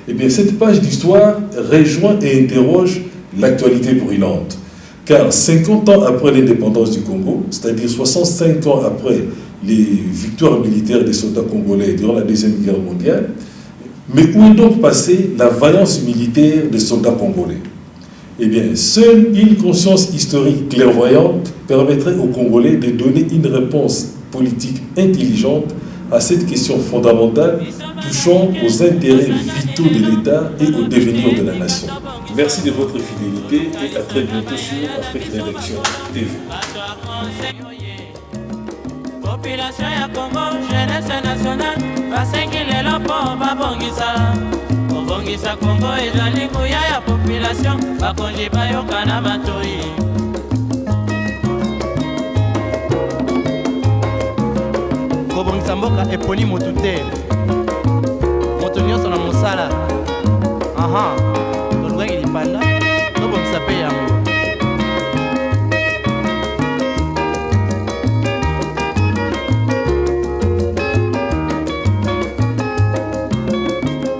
Eh bien, cette page d'histoire rejoint et interroge l'actualité brûlante. Car 50 ans après l'indépendance du Congo, c'est-à-dire 65 ans après les victoires militaires des soldats congolais durant la Deuxième Guerre mondiale, mais où est donc passée la vaillance militaire des soldats congolais? Eh bien, seule une conscience historique clairvoyante permettrait aux Congolais de donner une réponse politique intelligente à cette question fondamentale touchant aux intérêts vitaux de l'État et au devenir de la nation. Merci de votre fidélité et à très bientôt sur Afrique Rédaction TV. Population ya Congo, jeunesse nationale, basengi lelo po babongisa. Kobongisa Congo ezali nguya ya population, bakonzi bayoka na matoi. Kobongisa mboka eponi motu te. Moto nyonso na mosala. Aha. Tolukaki lipanda, tobongisa pe yango.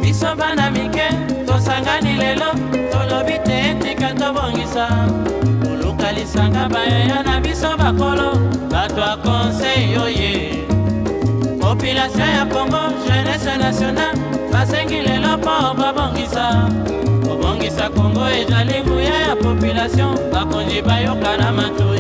Biso bana mike, tosangani lelo, tolobi te etika tobongisa. Tolukalisanga bayaya na biso bakolo, bato a conseil oye. Population ya Congo, jeunesse nationale, basengi lelo po babongisa. Kobongisa Congo ezali nguya ya population, bakonzi bayoka na matoi.